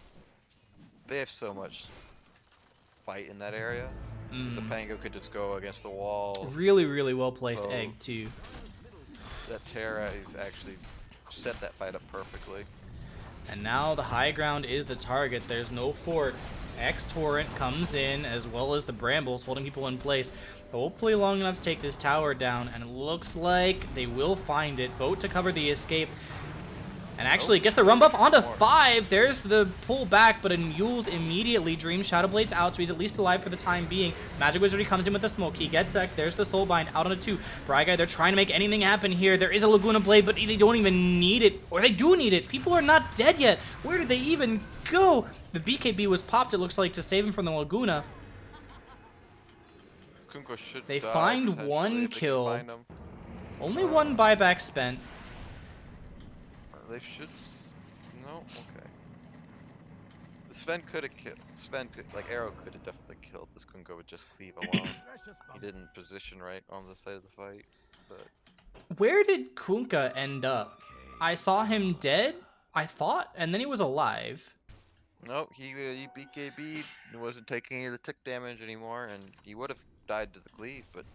Speaker 2: They have so much fight in that area. The Pango could just go against the walls.
Speaker 1: Really, really well placed egg too.
Speaker 2: That Terra is actually set that fight up perfectly.
Speaker 1: And now the high ground is the target. There's no fort. X-Torrent comes in, as well as the Brambles holding people in place. Hopefully long enough to take this tower down, and it looks like they will find it. Boat to cover the escape. And actually gets the run buff onto 5. There's the pull back, but Yules immediately Dream Shadow Blades out, so he's at least alive for the time being. Magic Wizard comes in with the smoke. He gets Zek. There's the Soul Bind out onto 2. Bry Guy, they're trying to make anything happen here. There is a Laguna Blade, but they don't even need it. Or they do need it. People are not dead yet. Where did they even go? The BKB was popped, it looks like, to save him from the Laguna.
Speaker 2: Kunko should
Speaker 1: They
Speaker 2: die,
Speaker 1: find 1 kill. Only 1 buyback spent.
Speaker 2: They should. No, okay. Sven could have killed. Arrow could have definitely killed this Kunko with just cleave alone. He didn't position right on the side of the fight. But
Speaker 1: where did Kunkka end up? I saw him dead, I thought, and then he was alive.
Speaker 2: no, he BKB'd and wasn't taking any of the tick damage anymore, and he would have died to the cleave, but.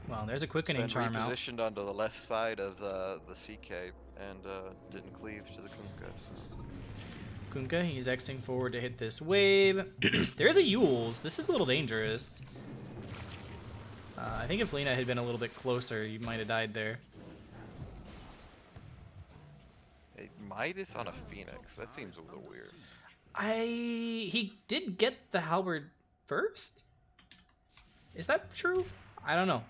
Speaker 1: Well, there's a quickening
Speaker 2: Sven
Speaker 1: charm out.
Speaker 2: repositioned onto the left side of the CK and didn't cleave to the Kunkka. So.
Speaker 1: Kunkka, he's Xing forward to hit this wave. There's a Yules. This is a little dangerous. I think if Lena had been a little bit closer, you might have died there.
Speaker 2: Hey, Midas on a Phoenix. That seems a little weird.
Speaker 1: He did get the halberd first? Is that true? I don't know.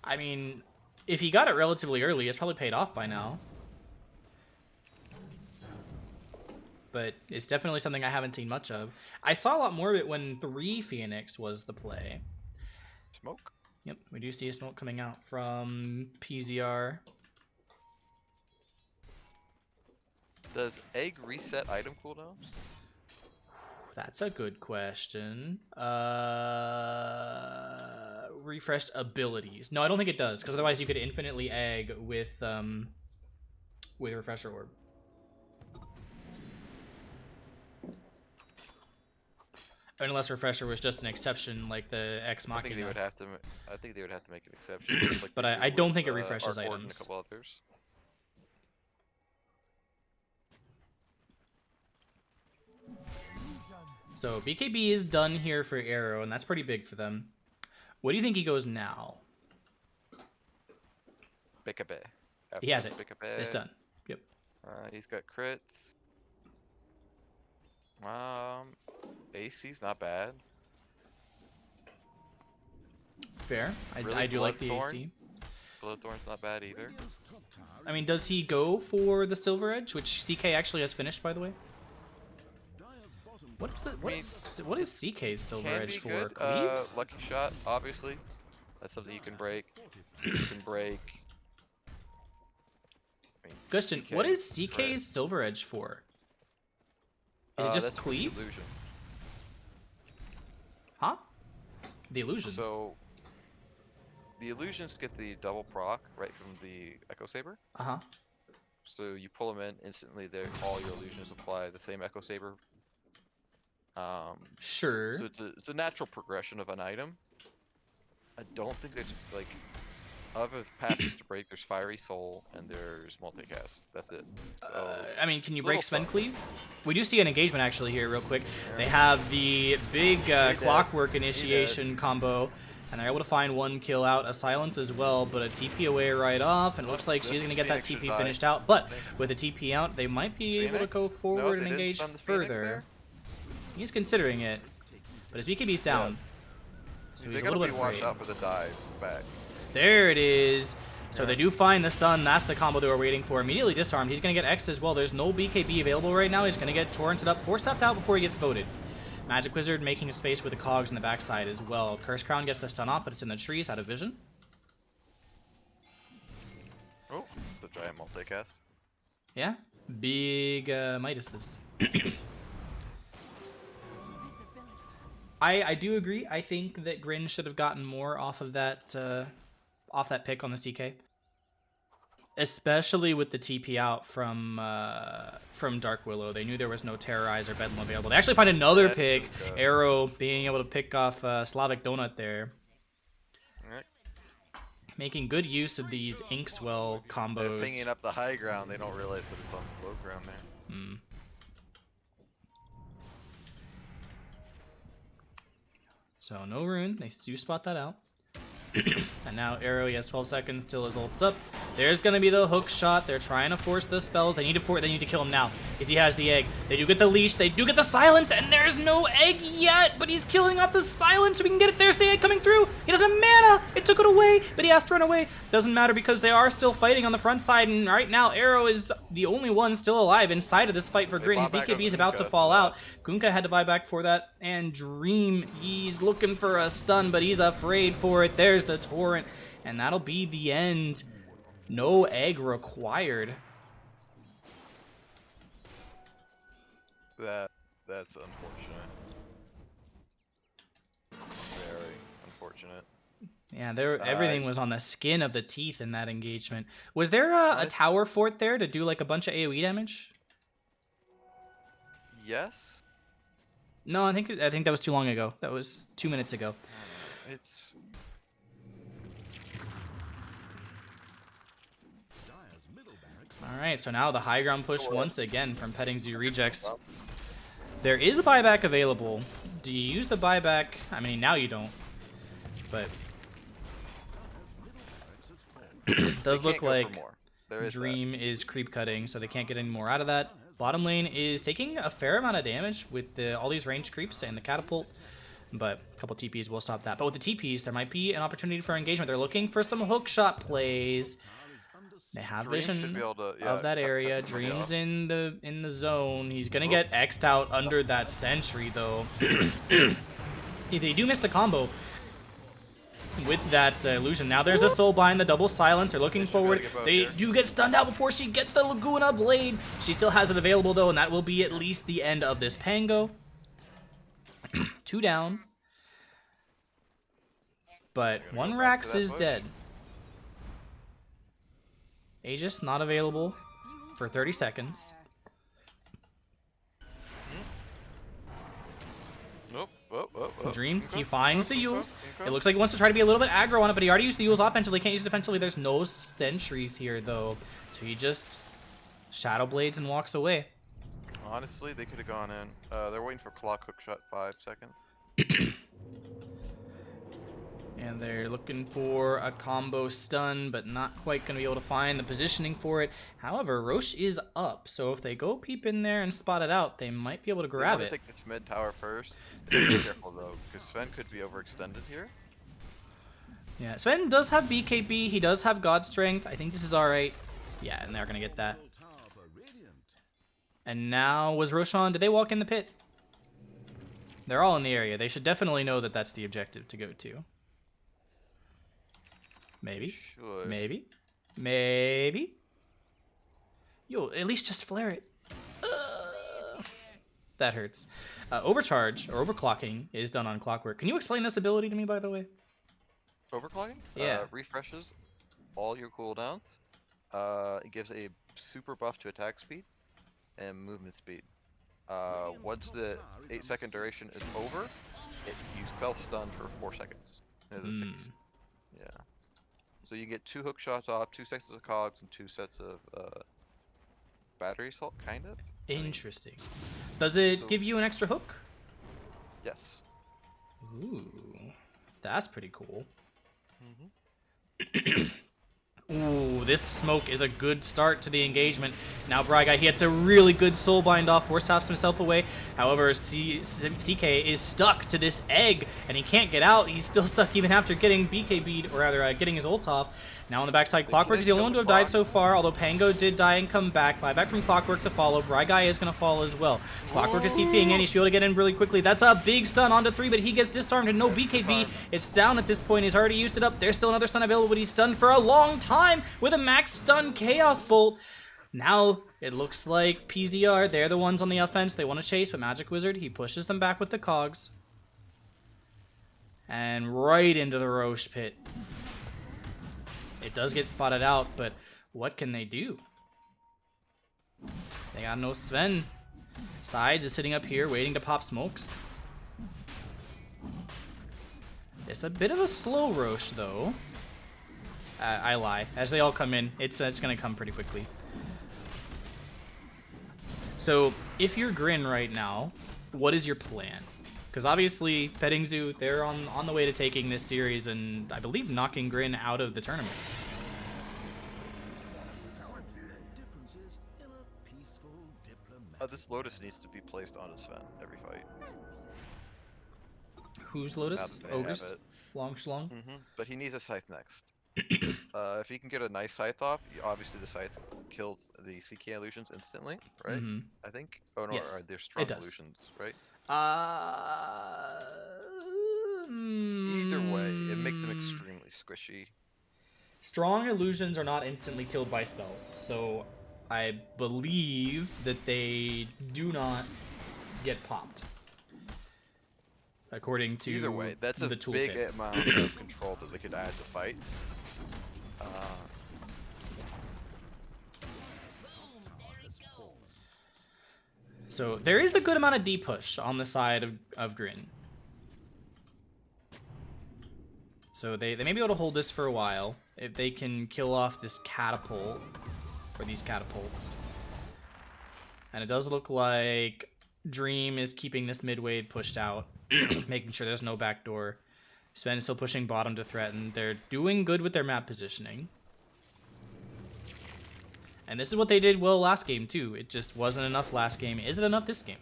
Speaker 1: I mean, if he got it relatively early, it's probably paid off by now. But it's definitely something I haven't seen much of. I saw a lot more of it when 3 Phoenix was the play.
Speaker 2: Smoke?
Speaker 1: Yep, we do see a smoke coming out from PZR.
Speaker 2: Does egg reset item cooldowns?
Speaker 1: That's a good question. Refreshed abilities. No, I don't think it does, because otherwise you could infinitely egg with Refresher Orb. Unless Refresher was just an exception, like the Ex Machina.
Speaker 2: I think they would have to. I think they would have to make an exception. Like
Speaker 1: but I don't think it refreshes
Speaker 2: Arc Ward
Speaker 1: items.
Speaker 2: And a couple others.
Speaker 1: So BKB is done here for Arrow, and that's pretty big for them. What do you think he goes now?
Speaker 2: Bikabe.
Speaker 1: He has it.
Speaker 2: Bikabe.
Speaker 1: It's done. Yep.
Speaker 2: He's got crits. AC's not bad.
Speaker 1: Fair.
Speaker 2: Really,
Speaker 1: I do like the
Speaker 2: Bloodthorn?
Speaker 1: AC.
Speaker 2: Bloodthorn's not bad either.
Speaker 1: I mean, does he go for the Silver Edge, which CK actually has finished, by the way? What is CK's Silver
Speaker 2: Can
Speaker 1: Edge
Speaker 2: be
Speaker 1: for?
Speaker 2: good.
Speaker 1: Cleave?
Speaker 2: Lucky shot, obviously. That's something you can break. You can break. I mean,
Speaker 1: Question:
Speaker 2: CK
Speaker 1: what is
Speaker 2: threat.
Speaker 1: CK's Silver Edge for? Is it just
Speaker 2: that's for the
Speaker 1: cleave?
Speaker 2: illusion.
Speaker 1: Huh? The illusions.
Speaker 2: So the illusions get the double proc right from the Echo Saber.
Speaker 1: Uh-huh.
Speaker 2: So you pull them in instantly. All your illusions apply the same Echo Saber.
Speaker 1: Sure.
Speaker 2: So it's a natural progression of an item. I don't think there's like other passes to break. There's Fiery Soul and there's multicast. That's it. So
Speaker 1: I mean, can you
Speaker 2: it's a
Speaker 1: break
Speaker 2: little
Speaker 1: Sven
Speaker 2: tough.
Speaker 1: Cleave? We do see an engagement actually here, real quick. They have the big Clockwork initiation combo. And they're able to find one kill out, a silence as well, but a TP away right off, and it looks like
Speaker 2: This
Speaker 1: she's going to
Speaker 2: is
Speaker 1: get that
Speaker 2: Phoenix's
Speaker 1: TP
Speaker 2: eye.
Speaker 1: finished out. But with a TP out, they might be able to
Speaker 2: Phoenix?
Speaker 1: go
Speaker 2: No,
Speaker 1: forward
Speaker 2: they
Speaker 1: and
Speaker 2: didn't
Speaker 1: engage
Speaker 2: stun the Phoenix
Speaker 1: further.
Speaker 2: there?
Speaker 1: He's considering it, but his BKB's down. So
Speaker 2: They're
Speaker 1: he's a
Speaker 2: gonna
Speaker 1: little
Speaker 2: be
Speaker 1: bit
Speaker 2: watched
Speaker 1: afraid.
Speaker 2: out for the dive back.
Speaker 1: There it is. So
Speaker 2: Yeah.
Speaker 1: they do find the stun. That's the combo they were waiting for. Immediately disarmed. He's going to get X as well. There's no BKB available right now. He's going to get torrented up, force-stepped out before he gets boated. Magic Wizard making a space with the cogs in the backside as well. Curse Crown gets the stun off, but it's in the trees, out of vision.
Speaker 2: Oh, the giant multicast.
Speaker 1: Yeah, big Midases. I do agree. I think that Grin should have gotten more off that pick on the CK, especially with the TP out from Dark Willow. They knew there was no Terrorize or Bedlam available. They actually find another
Speaker 2: That
Speaker 1: pick.
Speaker 2: is good.
Speaker 1: Arrow being able to pick off Slavic Donut there,
Speaker 2: Alright.
Speaker 1: making good use of these Inkswell
Speaker 2: They're
Speaker 1: combos.
Speaker 2: pinging up the high ground. They don't realize that it's on the low ground there.
Speaker 1: Mm. So no rune. They do spot that out. And now Arrow, he has 12 seconds till his ult's up. There's gonna be the hook shot. They're trying to force the spells. They need to kill him now because he has the egg. They do get the leash. They do get the silence, and there's no egg yet. But he's killing off the silence so we can get it. There's the egg coming through. He doesn't have mana. It took it away, but he has to run away. Doesn't matter because they are still fighting on the front side, and right now Arrow is the only one still alive inside of this fight for
Speaker 2: They
Speaker 1: Grin. His
Speaker 2: bought back on
Speaker 1: BKB is about to
Speaker 2: Kunkka
Speaker 1: fall
Speaker 2: for that.
Speaker 1: out. Kunkka had to buy back for that, and Dream, he's looking for a stun, but he's afraid for it. There's the torrent, and that'll be the end. No egg required.
Speaker 2: That's unfortunate. Very unfortunate.
Speaker 1: Yeah, everything was on the skin of the teeth in that engagement. Was there a tower fort there to do like a bunch of AoE damage?
Speaker 2: Yes.
Speaker 1: No, I think that was too long ago. That was 2 minutes ago.
Speaker 2: It's
Speaker 1: All right, so now the high ground push once again from Petting Zoo Rejects. There is a buyback available. Do you use the buyback? I mean, now you don't. But it does
Speaker 2: they
Speaker 1: look
Speaker 2: can't go for
Speaker 1: like
Speaker 2: more. There is
Speaker 1: Dream is creep cutting, so they can't get any more out of that. Bottom lane is taking a fair amount of damage with all these ranged creeps and the catapult, but a couple TPs will stop that. But with the TPs, there might be an opportunity for engagement. They're looking for some hook shot plays. They have
Speaker 2: Dream should
Speaker 1: vision
Speaker 2: be able to,
Speaker 1: of that
Speaker 2: cut
Speaker 1: area.
Speaker 2: somebody
Speaker 1: Dream's
Speaker 2: off.
Speaker 1: in the zone. He's gonna get X'd out under that sentry though. They do miss the combo with that illusion. Now there's a soul bind, the double silence. They're looking
Speaker 2: They should be able
Speaker 1: forward.
Speaker 2: to get both
Speaker 1: They
Speaker 2: here.
Speaker 1: do get stunned out before she gets the Laguna Blade. She still has it available though, and that will be at least the end of this Pango. 2 down. But
Speaker 2: Gonna
Speaker 1: one
Speaker 2: go back to
Speaker 1: Rax
Speaker 2: that
Speaker 1: is
Speaker 2: push.
Speaker 1: dead. Aegis not available for 30 seconds.
Speaker 2: Nope. Oh.
Speaker 1: Dream, he
Speaker 2: Okay.
Speaker 1: finds the
Speaker 2: Okay.
Speaker 1: Yules.
Speaker 2: Okay.
Speaker 1: It looks like he wants to try to be a little bit aggro on it, but he already used the Yules offensively. Can't use it defensively. There's no sentries here, though. So he just Shadow Blades and walks away.
Speaker 2: Honestly, they could have gone in. They're waiting for clock hook shot 5 seconds.
Speaker 1: And they're looking for a combo stun, but not quite going to be able to find the positioning for it. However, Roche is up, so if they go peep in there and spot it out, they might be able to
Speaker 2: They
Speaker 1: grab
Speaker 2: want
Speaker 1: it.
Speaker 2: to take this mid tower first. Be careful though, because Sven could be overextended here.
Speaker 1: Yeah, Sven does have BKB. He does have God Strength. I think this is all right. Yeah, and they're going to get that. And now, was Roshan, did they walk in the pit? They're all in the area. They should definitely know that that's the objective to go to. Maybe.
Speaker 2: Should.
Speaker 1: Maybe. Maybe. Yo, at least just flare it. That hurts. Overcharge, or overclocking, is done on Clockwork. Can you explain this ability to me, by the way?
Speaker 2: Overclocking?
Speaker 1: Yeah.
Speaker 2: Refreshes all your cooldowns. It gives a super buff to attack speed and movement speed. Once the 8-second duration is over, you self-stun for 4 seconds. It is a 6. Yeah. So you get 2 hook shots off, 2 sets of cogs, and 2 sets of battery assault, kind of.
Speaker 1: Interesting. Does it
Speaker 2: So-
Speaker 1: give you an extra hook?
Speaker 2: Yes.
Speaker 1: Ooh. That's pretty cool.
Speaker 2: Mm-hmm.
Speaker 1: Ooh, this smoke is a good start to the engagement. Now Bryguy, he gets a really good soul bind off, force taps himself away. However, CK is stuck to this egg, and he can't get out. He's still stuck even after getting BKB'd, or rather, getting his ult off. Now on the backside, Clockwork is the only one to have died so far, although Pango did die and come back. Buyback from Clockwork to follow. Bryguy is going to fall as well. Clockwork is TPing in. He should be able to get in really quickly. That's a big stun onto 3, but he gets disarmed and no BKB. It's down at this point. He's already used it up. There's still another stun available, but he's stunned for a long time with a max stun Chaos Bolt. Now it looks like PZR, they're the ones on the offense. They want to chase, but Magic Wizard, he pushes them back with the cogs. And right into the Roche pit. It does get spotted out, but what can they do? They got no Sven. Sides is sitting up here waiting to pop smokes. It's a bit of a slow Roche, though. I lie. As they all come in, it's going to come pretty quickly. So, if you're Grin right now, what is your plan? Because obviously, Petting Zoo, they're on the way to taking this series and I believe knocking Grin out of the tournament.
Speaker 2: This Lotus needs to be placed on Sven every fight.
Speaker 1: Who's Lotus? Ogres? Long Schlong?
Speaker 2: But he needs a Scythe next. If he can get a nice Scythe off, obviously the Scythe kills the CK illusions instantly, right? I think. Oh no,
Speaker 1: Yes,
Speaker 2: they're strong
Speaker 1: it does.
Speaker 2: illusions, right?
Speaker 1: Either
Speaker 2: Either way, it makes them extremely squishy.
Speaker 1: Strong illusions are not instantly killed by spells, so I believe that they do not get popped. According to
Speaker 2: Either way, that's
Speaker 1: the
Speaker 2: a
Speaker 1: tooltip.
Speaker 2: big amount of control that they could add to fights.
Speaker 1: So there is a good amount of D push on the side of Grin. So they may be able to hold this for a while if they can kill off this catapult, or these catapults. And it does look like Dream is keeping this mid wave pushed out, making sure there's no backdoor. Sven is still pushing bottom to threaten. They're doing good with their map positioning. And this is what they did well last game, too. It just wasn't enough last game. Is it enough this game?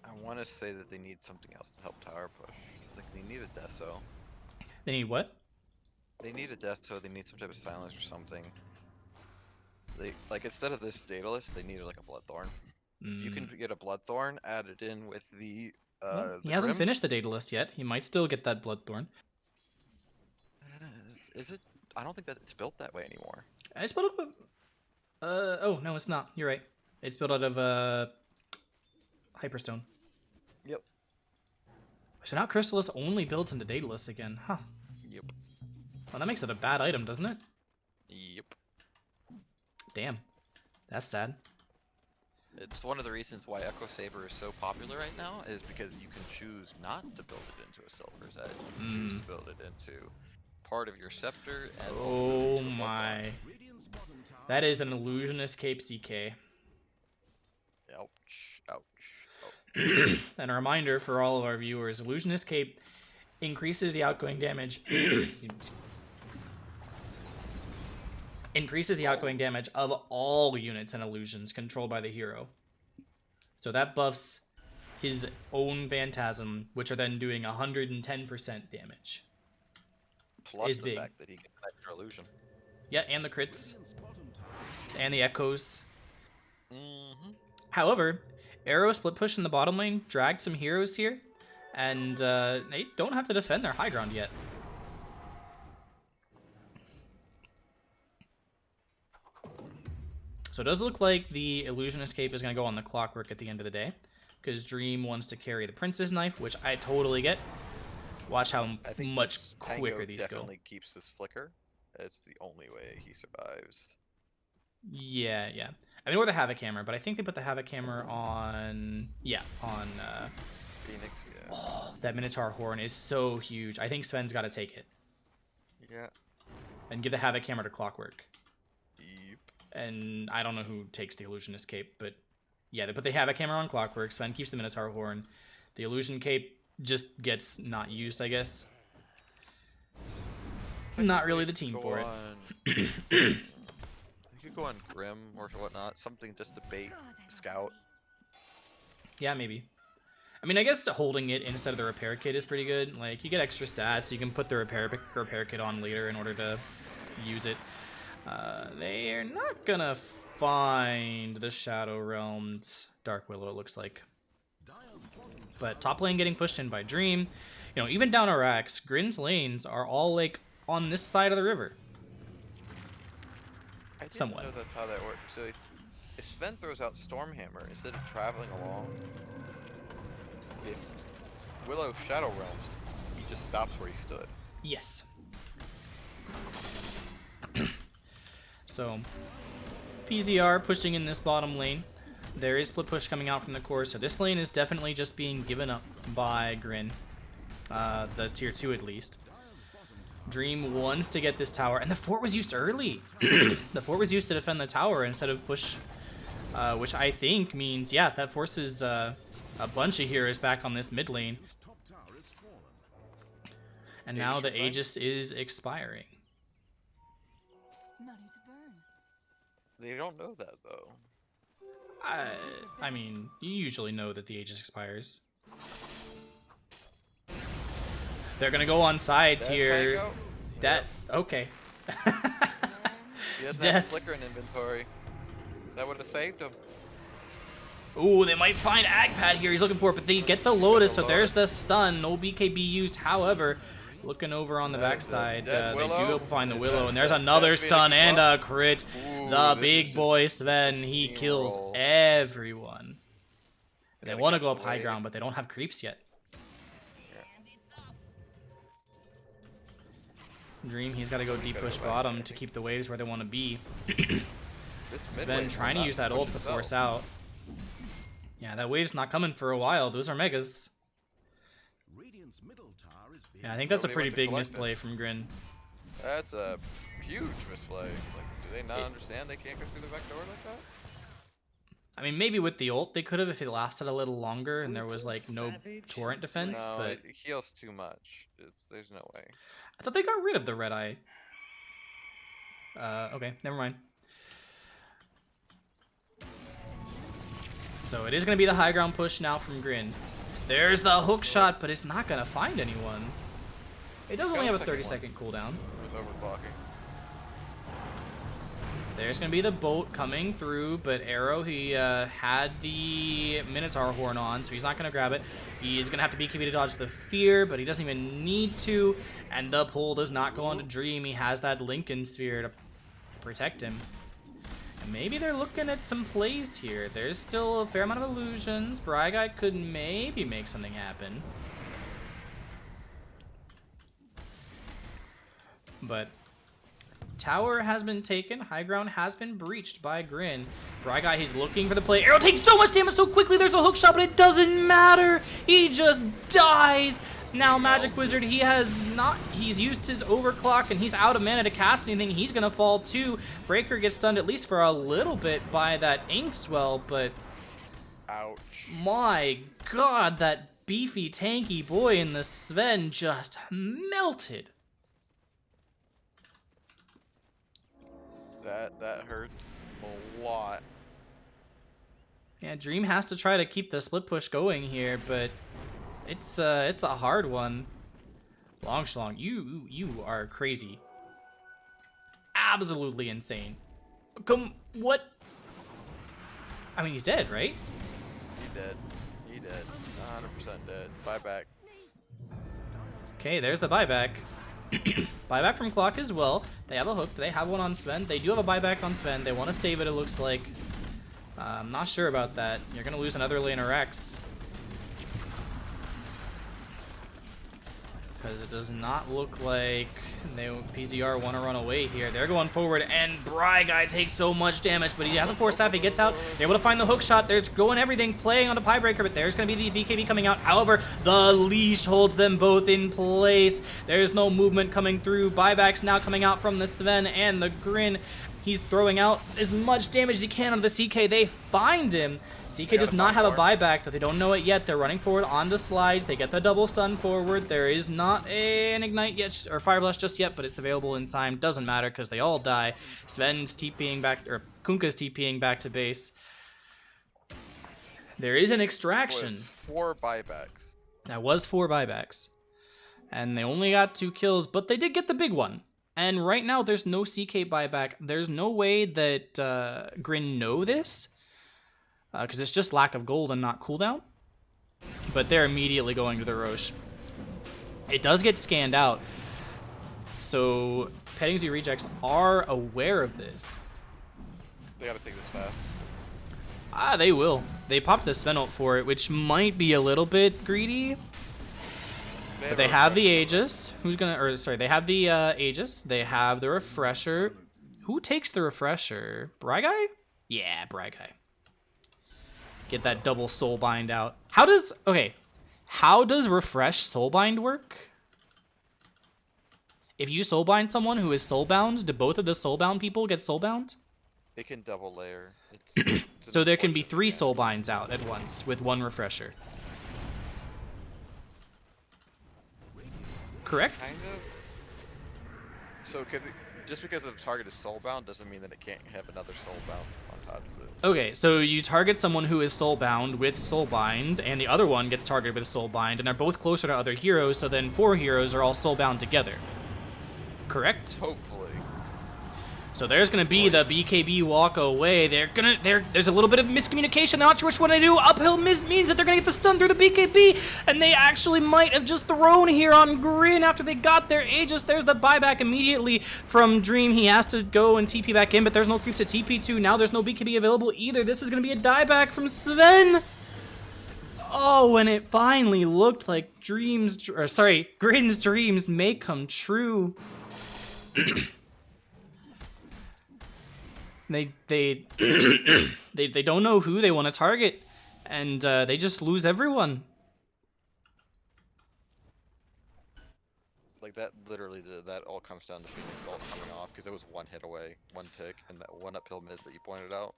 Speaker 2: I want to say that they need something else to help tower push. Like they need a Deso.
Speaker 1: They need what?
Speaker 2: They need a Deso. They need some type of silence or something. They like instead of this Daedalus, they needed like a Bloodthorn. If you can get a Bloodthorn added in with the
Speaker 1: Well, he hasn't finished the Daedalus yet. He might still get that Bloodthorn.
Speaker 2: Is it? I don't think that it's built that way anymore.
Speaker 1: It's built out of... oh, no, it's not. You're right. It's built out of, Hyperstone.
Speaker 2: Yep.
Speaker 1: So now Crystallis only builds into Daedalus again. Huh.
Speaker 2: Yep.
Speaker 1: Well, that makes it a bad item, doesn't it?
Speaker 2: Yep.
Speaker 1: Damn. That's sad.
Speaker 2: It's one of the reasons why Echo Saber is so popular right now, is because you can choose not to build it into a Silver's Edge. You can choose to build it into part of your Scepter and
Speaker 1: Oh my. That is an Illusionist Cape CK.
Speaker 2: Ouch. Ouch.
Speaker 1: And a reminder for all of our viewers, Illusionist Cape increases the outgoing damage. Increases the outgoing damage of all units and illusions controlled by the hero. So that buffs his own Phantasm, which are then doing 110% damage.
Speaker 2: Plus
Speaker 1: is
Speaker 2: the
Speaker 1: big.
Speaker 2: fact that he gets an extra illusion.
Speaker 1: Yeah, and the crits. And the echoes.
Speaker 2: Mm-hmm.
Speaker 1: However, Arrow split push in the bottom lane dragged some heroes here, and they don't have to defend their high ground yet. So it does look like the Illusion Escape is going to go on the Clockwork at the end of the day, because Dream wants to carry the Prince's Knife, which I totally get. Watch how
Speaker 2: I think
Speaker 1: much
Speaker 2: Pango
Speaker 1: quicker these go.
Speaker 2: definitely keeps this flicker. It's the only way he survives.
Speaker 1: Yeah, yeah. I mean, or the Havoc Hammer, but I think they put the Havoc Hammer on... Yeah, on...
Speaker 2: Phoenix, yeah.
Speaker 1: Oh, that Minotaur Horn is so huge. I think Sven's got to take it.
Speaker 2: Yeah.
Speaker 1: And give the Havoc Hammer to Clockwork.
Speaker 2: Yep.
Speaker 1: And I don't know who takes the Illusionist Cape, but Yeah, but they have a camera on Clockwork. Sven keeps the Minotaur Horn. The Illusion Cape just gets not used, I guess. Not really the team for it.
Speaker 2: You could go on Grim or whatnot, something just to bait Scout.
Speaker 1: Yeah, maybe. I mean, I guess holding it instead of the repair kit is pretty good. Like, you get extra stats, so you can put the repair kit on later in order to use it. They're not gonna find the Shadow Realmed Dark Willow, it looks like. But top lane getting pushed in by Dream. You know, even down Arax, Grin's lanes are all, like, on this side of the river.
Speaker 2: I didn't
Speaker 1: Somewhat.
Speaker 2: know that's how that works. So if Sven throws out Stormhammer instead of traveling along, if Willow Shadow Realms, he just stops where he stood.
Speaker 1: Yes. So, PZR pushing in this bottom lane. There is split push coming out from the core, so this lane is definitely just being given up by Grin. The tier 2 at least. Dream wants to get this tower, and the fort was used early. The fort was used to defend the tower instead of push, which I think means, yeah, that forces a bunch of heroes back on this mid lane. And now the Aegis is expiring.
Speaker 4: Money to burn.
Speaker 2: They don't know that though.
Speaker 1: I mean, you usually know that the Aegis expires. They're gonna go on sides here.
Speaker 2: Pango?
Speaker 1: That okay.
Speaker 2: He doesn't
Speaker 1: Death.
Speaker 2: have Flicker in inventory. That would have saved him.
Speaker 1: Ooh, they might find Agpad here. He's looking for it, but they get the Lotus, so there's the stun. No BKB used. However, looking over on the
Speaker 2: That is a
Speaker 1: backside,
Speaker 2: dead
Speaker 1: they do
Speaker 2: Willow.
Speaker 1: go find the
Speaker 2: Is
Speaker 1: Willow,
Speaker 2: that-
Speaker 1: and there's
Speaker 2: that-
Speaker 1: another
Speaker 2: that's being
Speaker 1: stun
Speaker 2: a
Speaker 1: and
Speaker 2: keep
Speaker 1: a crit.
Speaker 2: Ooh,
Speaker 1: The
Speaker 2: this
Speaker 1: big
Speaker 2: is
Speaker 1: boy
Speaker 2: just
Speaker 1: Sven, he kills
Speaker 2: steamroll.
Speaker 1: everyone. They
Speaker 2: Gotta
Speaker 1: want to
Speaker 2: catch
Speaker 1: go
Speaker 2: the
Speaker 1: up high
Speaker 2: wave.
Speaker 1: ground, but they don't have creeps yet. Dream, he's got to go
Speaker 2: So he's
Speaker 1: deep
Speaker 2: gotta
Speaker 1: push
Speaker 2: go back.
Speaker 1: bottom to keep the waves where they want to be.
Speaker 2: This mid
Speaker 1: Sven
Speaker 2: lane's
Speaker 1: trying to
Speaker 2: not
Speaker 1: use that ult to
Speaker 2: pushing
Speaker 1: force
Speaker 2: himself.
Speaker 1: out. Yeah, that wave's not coming for a while. Those are megas.
Speaker 3: Radiant's middle tower is being
Speaker 1: Yeah, I think that's a
Speaker 2: Nobody
Speaker 1: pretty
Speaker 2: went to
Speaker 1: big
Speaker 2: collect it.
Speaker 1: misplay from Grin.
Speaker 2: That's a huge misplay. Like, do they not understand they can't go through the back door like that?
Speaker 1: I mean, maybe with the ult they could have if it lasted a little longer and there was like no torrent defense,
Speaker 2: No,
Speaker 1: but
Speaker 2: it heals too much. There's no way.
Speaker 1: I thought they got rid of the red eye. Okay, never mind. So it is going to be the high ground push now from Grin. There's the hook shot, but it's not going to find anyone. It does
Speaker 2: It's
Speaker 1: only
Speaker 2: got
Speaker 1: have
Speaker 2: a
Speaker 1: a
Speaker 2: second
Speaker 1: 30-second cooldown.
Speaker 2: With overclocking.
Speaker 1: There's going to be the bolt coming through, but Arrow, he had the Minotaur Horn on, so he's not going to grab it. He's going to have to BKB to dodge the fear, but he doesn't even need to. And the pull does not go on to Dream. He has that Lincoln Sphere to protect him. And maybe they're looking at some plays here. There's still a fair amount of illusions. Bryguy could maybe make something happen. But tower has been taken. High ground has been breached by Grin. Bryguy, he's looking for the play. Arrow takes so much damage so quickly. There's the hook shot, but it doesn't matter. He just dies. Now Magic Wizard, he's used his overclock and he's out of mana to cast anything. He's gonna fall too. Breaker gets stunned at least for a little bit by that Inkswell, but
Speaker 2: Ouch.
Speaker 1: my god, that beefy tanky boy in the Sven just melted.
Speaker 2: That hurts a lot.
Speaker 1: Yeah, Dream has to try to keep the split push going here, but it's a hard one. Longshlong, you are crazy. Absolutely insane. What? I mean, he's dead, right?
Speaker 2: He dead. He dead. 100% dead. Buyback.
Speaker 1: Okay, there's the buyback. Buyback from Clock as well. They have a hook. They have one on Sven. They do have a buyback on Sven. They want to save it, it looks like. I'm not sure about that. You're going to lose another laner X. Because it does not look like PZR want to run away here. They're going forward, and Bryguy takes so much damage, but he has a force staff. He gets out. They're able to find the hook shot. They're going everything, playing on the Pie Breaker, but there's going to be the BKB coming out. However, the leash holds them both in place. There's no movement coming through. Buybacks now coming out from the Sven and the Grin. He's throwing out as much damage as he can on the CK. They find him. CK does not have a buyback, that they don't know it yet. They're running forward onto slides. They get the double stun forward. There is not an ignite yet, or fire blast just yet, but it's available in time. Doesn't matter because they all die. Sven's TPing back, or Kunkka's TPing back to base. There is an extraction.
Speaker 2: Was 4 buybacks.
Speaker 1: That was 4 buybacks. And they only got 2 kills, but they did get the big one. And right now, there's no CK buyback. There's no way that Grin know this, because it's just lack of gold and not cooldown. But they're immediately going to the Roche. It does get scanned out. So, Petting Zoo rejects are aware of this.
Speaker 2: They gotta take this fast.
Speaker 1: Ah, they will. They popped the Sven ult for it, which might be a little bit greedy. But they have the Aegis. Who's gonna, or sorry, they have the Aegis. They have the Refresher. Who takes the Refresher? Bry Guy? Yeah, Bry Guy. Get that double Soulbind out. How does Refresh Soulbind work? If you Soulbind someone who is Soulbound, do both of the Soulbound people get Soulbound?
Speaker 2: They can double layer. It's
Speaker 1: So there can be 3 Soulbinds out at once with 1 Refresher. Correct?
Speaker 2: Kind of. So, just because a target is soulbound doesn't mean that it can't have another soulbound on top of it.
Speaker 1: Okay, so you target someone who is soulbound with Soulbind, and the other one gets targeted with Soulbind, and they're both closer to other heroes, so then 4 heroes are all soulbound together. Correct?
Speaker 2: Hopefully.
Speaker 1: So there's gonna be the BKB walk away. There's a little bit of miscommunication. They're not sure which one to do. Uphill means that they're gonna get the stun through the BKB, and they actually might have just thrown here on Grin after they got their Aegis. There's the buyback immediately from Dream. He has to go and TP back in, but there's no creeps to TP to. Now there's no BKB available either. This is gonna be a dieback from Sven. Oh, and it finally looked like Grin's dreams may come true. They don't know who they want to target, and they just lose everyone.
Speaker 2: Like that that all comes down to Phoenix all coming off because it was 1 hit away, 1 tick, and that 1 uphill miss that you pointed out.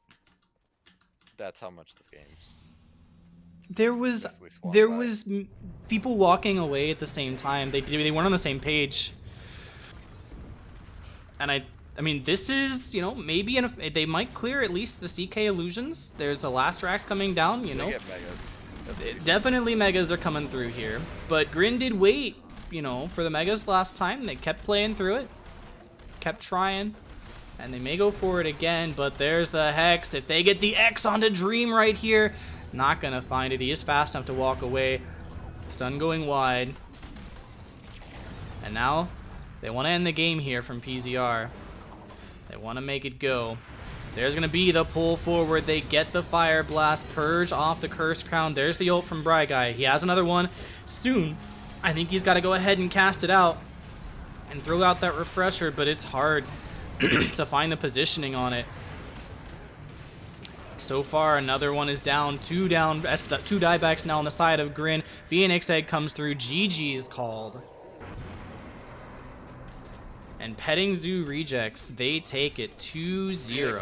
Speaker 2: That's how much this game's.
Speaker 1: There was people walking away at the same time. They weren't on the same page, and I mean, this is, you know, maybe they might clear at least the CK illusions. There's the last racks coming down, you know.
Speaker 2: They get megas.
Speaker 1: Definitely megas are coming through here. But Grin did wait, you know, for the megas last time. They kept playing through it. Kept trying. And they may go for it again, but there's the Hex. If they get the X onto Dream right here, not gonna find it. He is fast enough to walk away. Stun going wide. And now, they want to end the game here from PZR. They want to make it go. There's going to be the pull forward. They get the Fire Blast. Purge off the Curse Crown. There's the ult from Bry Guy. He has another one soon. I think he's got to go ahead and cast it out and throw out that Refresher, but it's hard to find the positioning on it. So far, another one is down. 2 down. 2 diebacks now on the side of Grin. Phoenix Egg comes through. GG is called. And Petting Zoo rejects, they take it 2-0.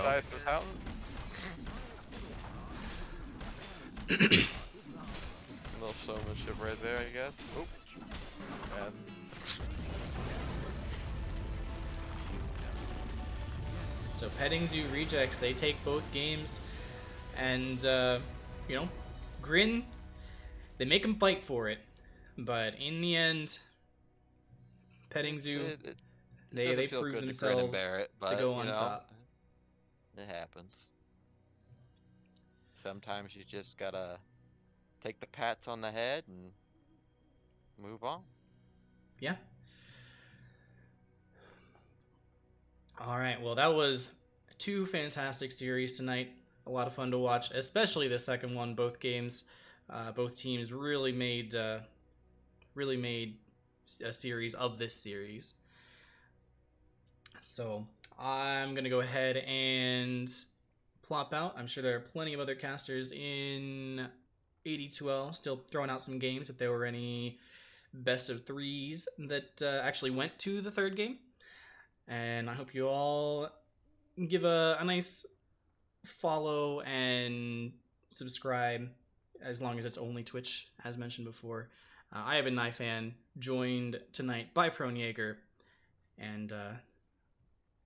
Speaker 2: Little showmanship right there, I guess. Oh. And
Speaker 1: so Petting Zoo rejects, they take both games, and you know, Grin, they make him fight for it, but in the end, Petting Zoo. They prove themselves to go on top.
Speaker 2: It happens. Sometimes you just gotta take the pats on the head and move on.
Speaker 1: Yeah. Alright, well that was 2 fantastic series tonight. A lot of fun to watch, especially the second one. Both games, both teams really made a series of this series. So I'm going to go ahead and plop out. I'm sure there are plenty of other casters in AD2L still throwing out some games if there were any best of 3s that actually went to the 3rd game. And I hope you all give a nice follow and subscribe as long as it's only Twitch, as mentioned before. I have been Knifan, joined tonight by Prone Jaeger, and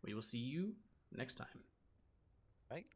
Speaker 1: we will see you next time.
Speaker 2: Right.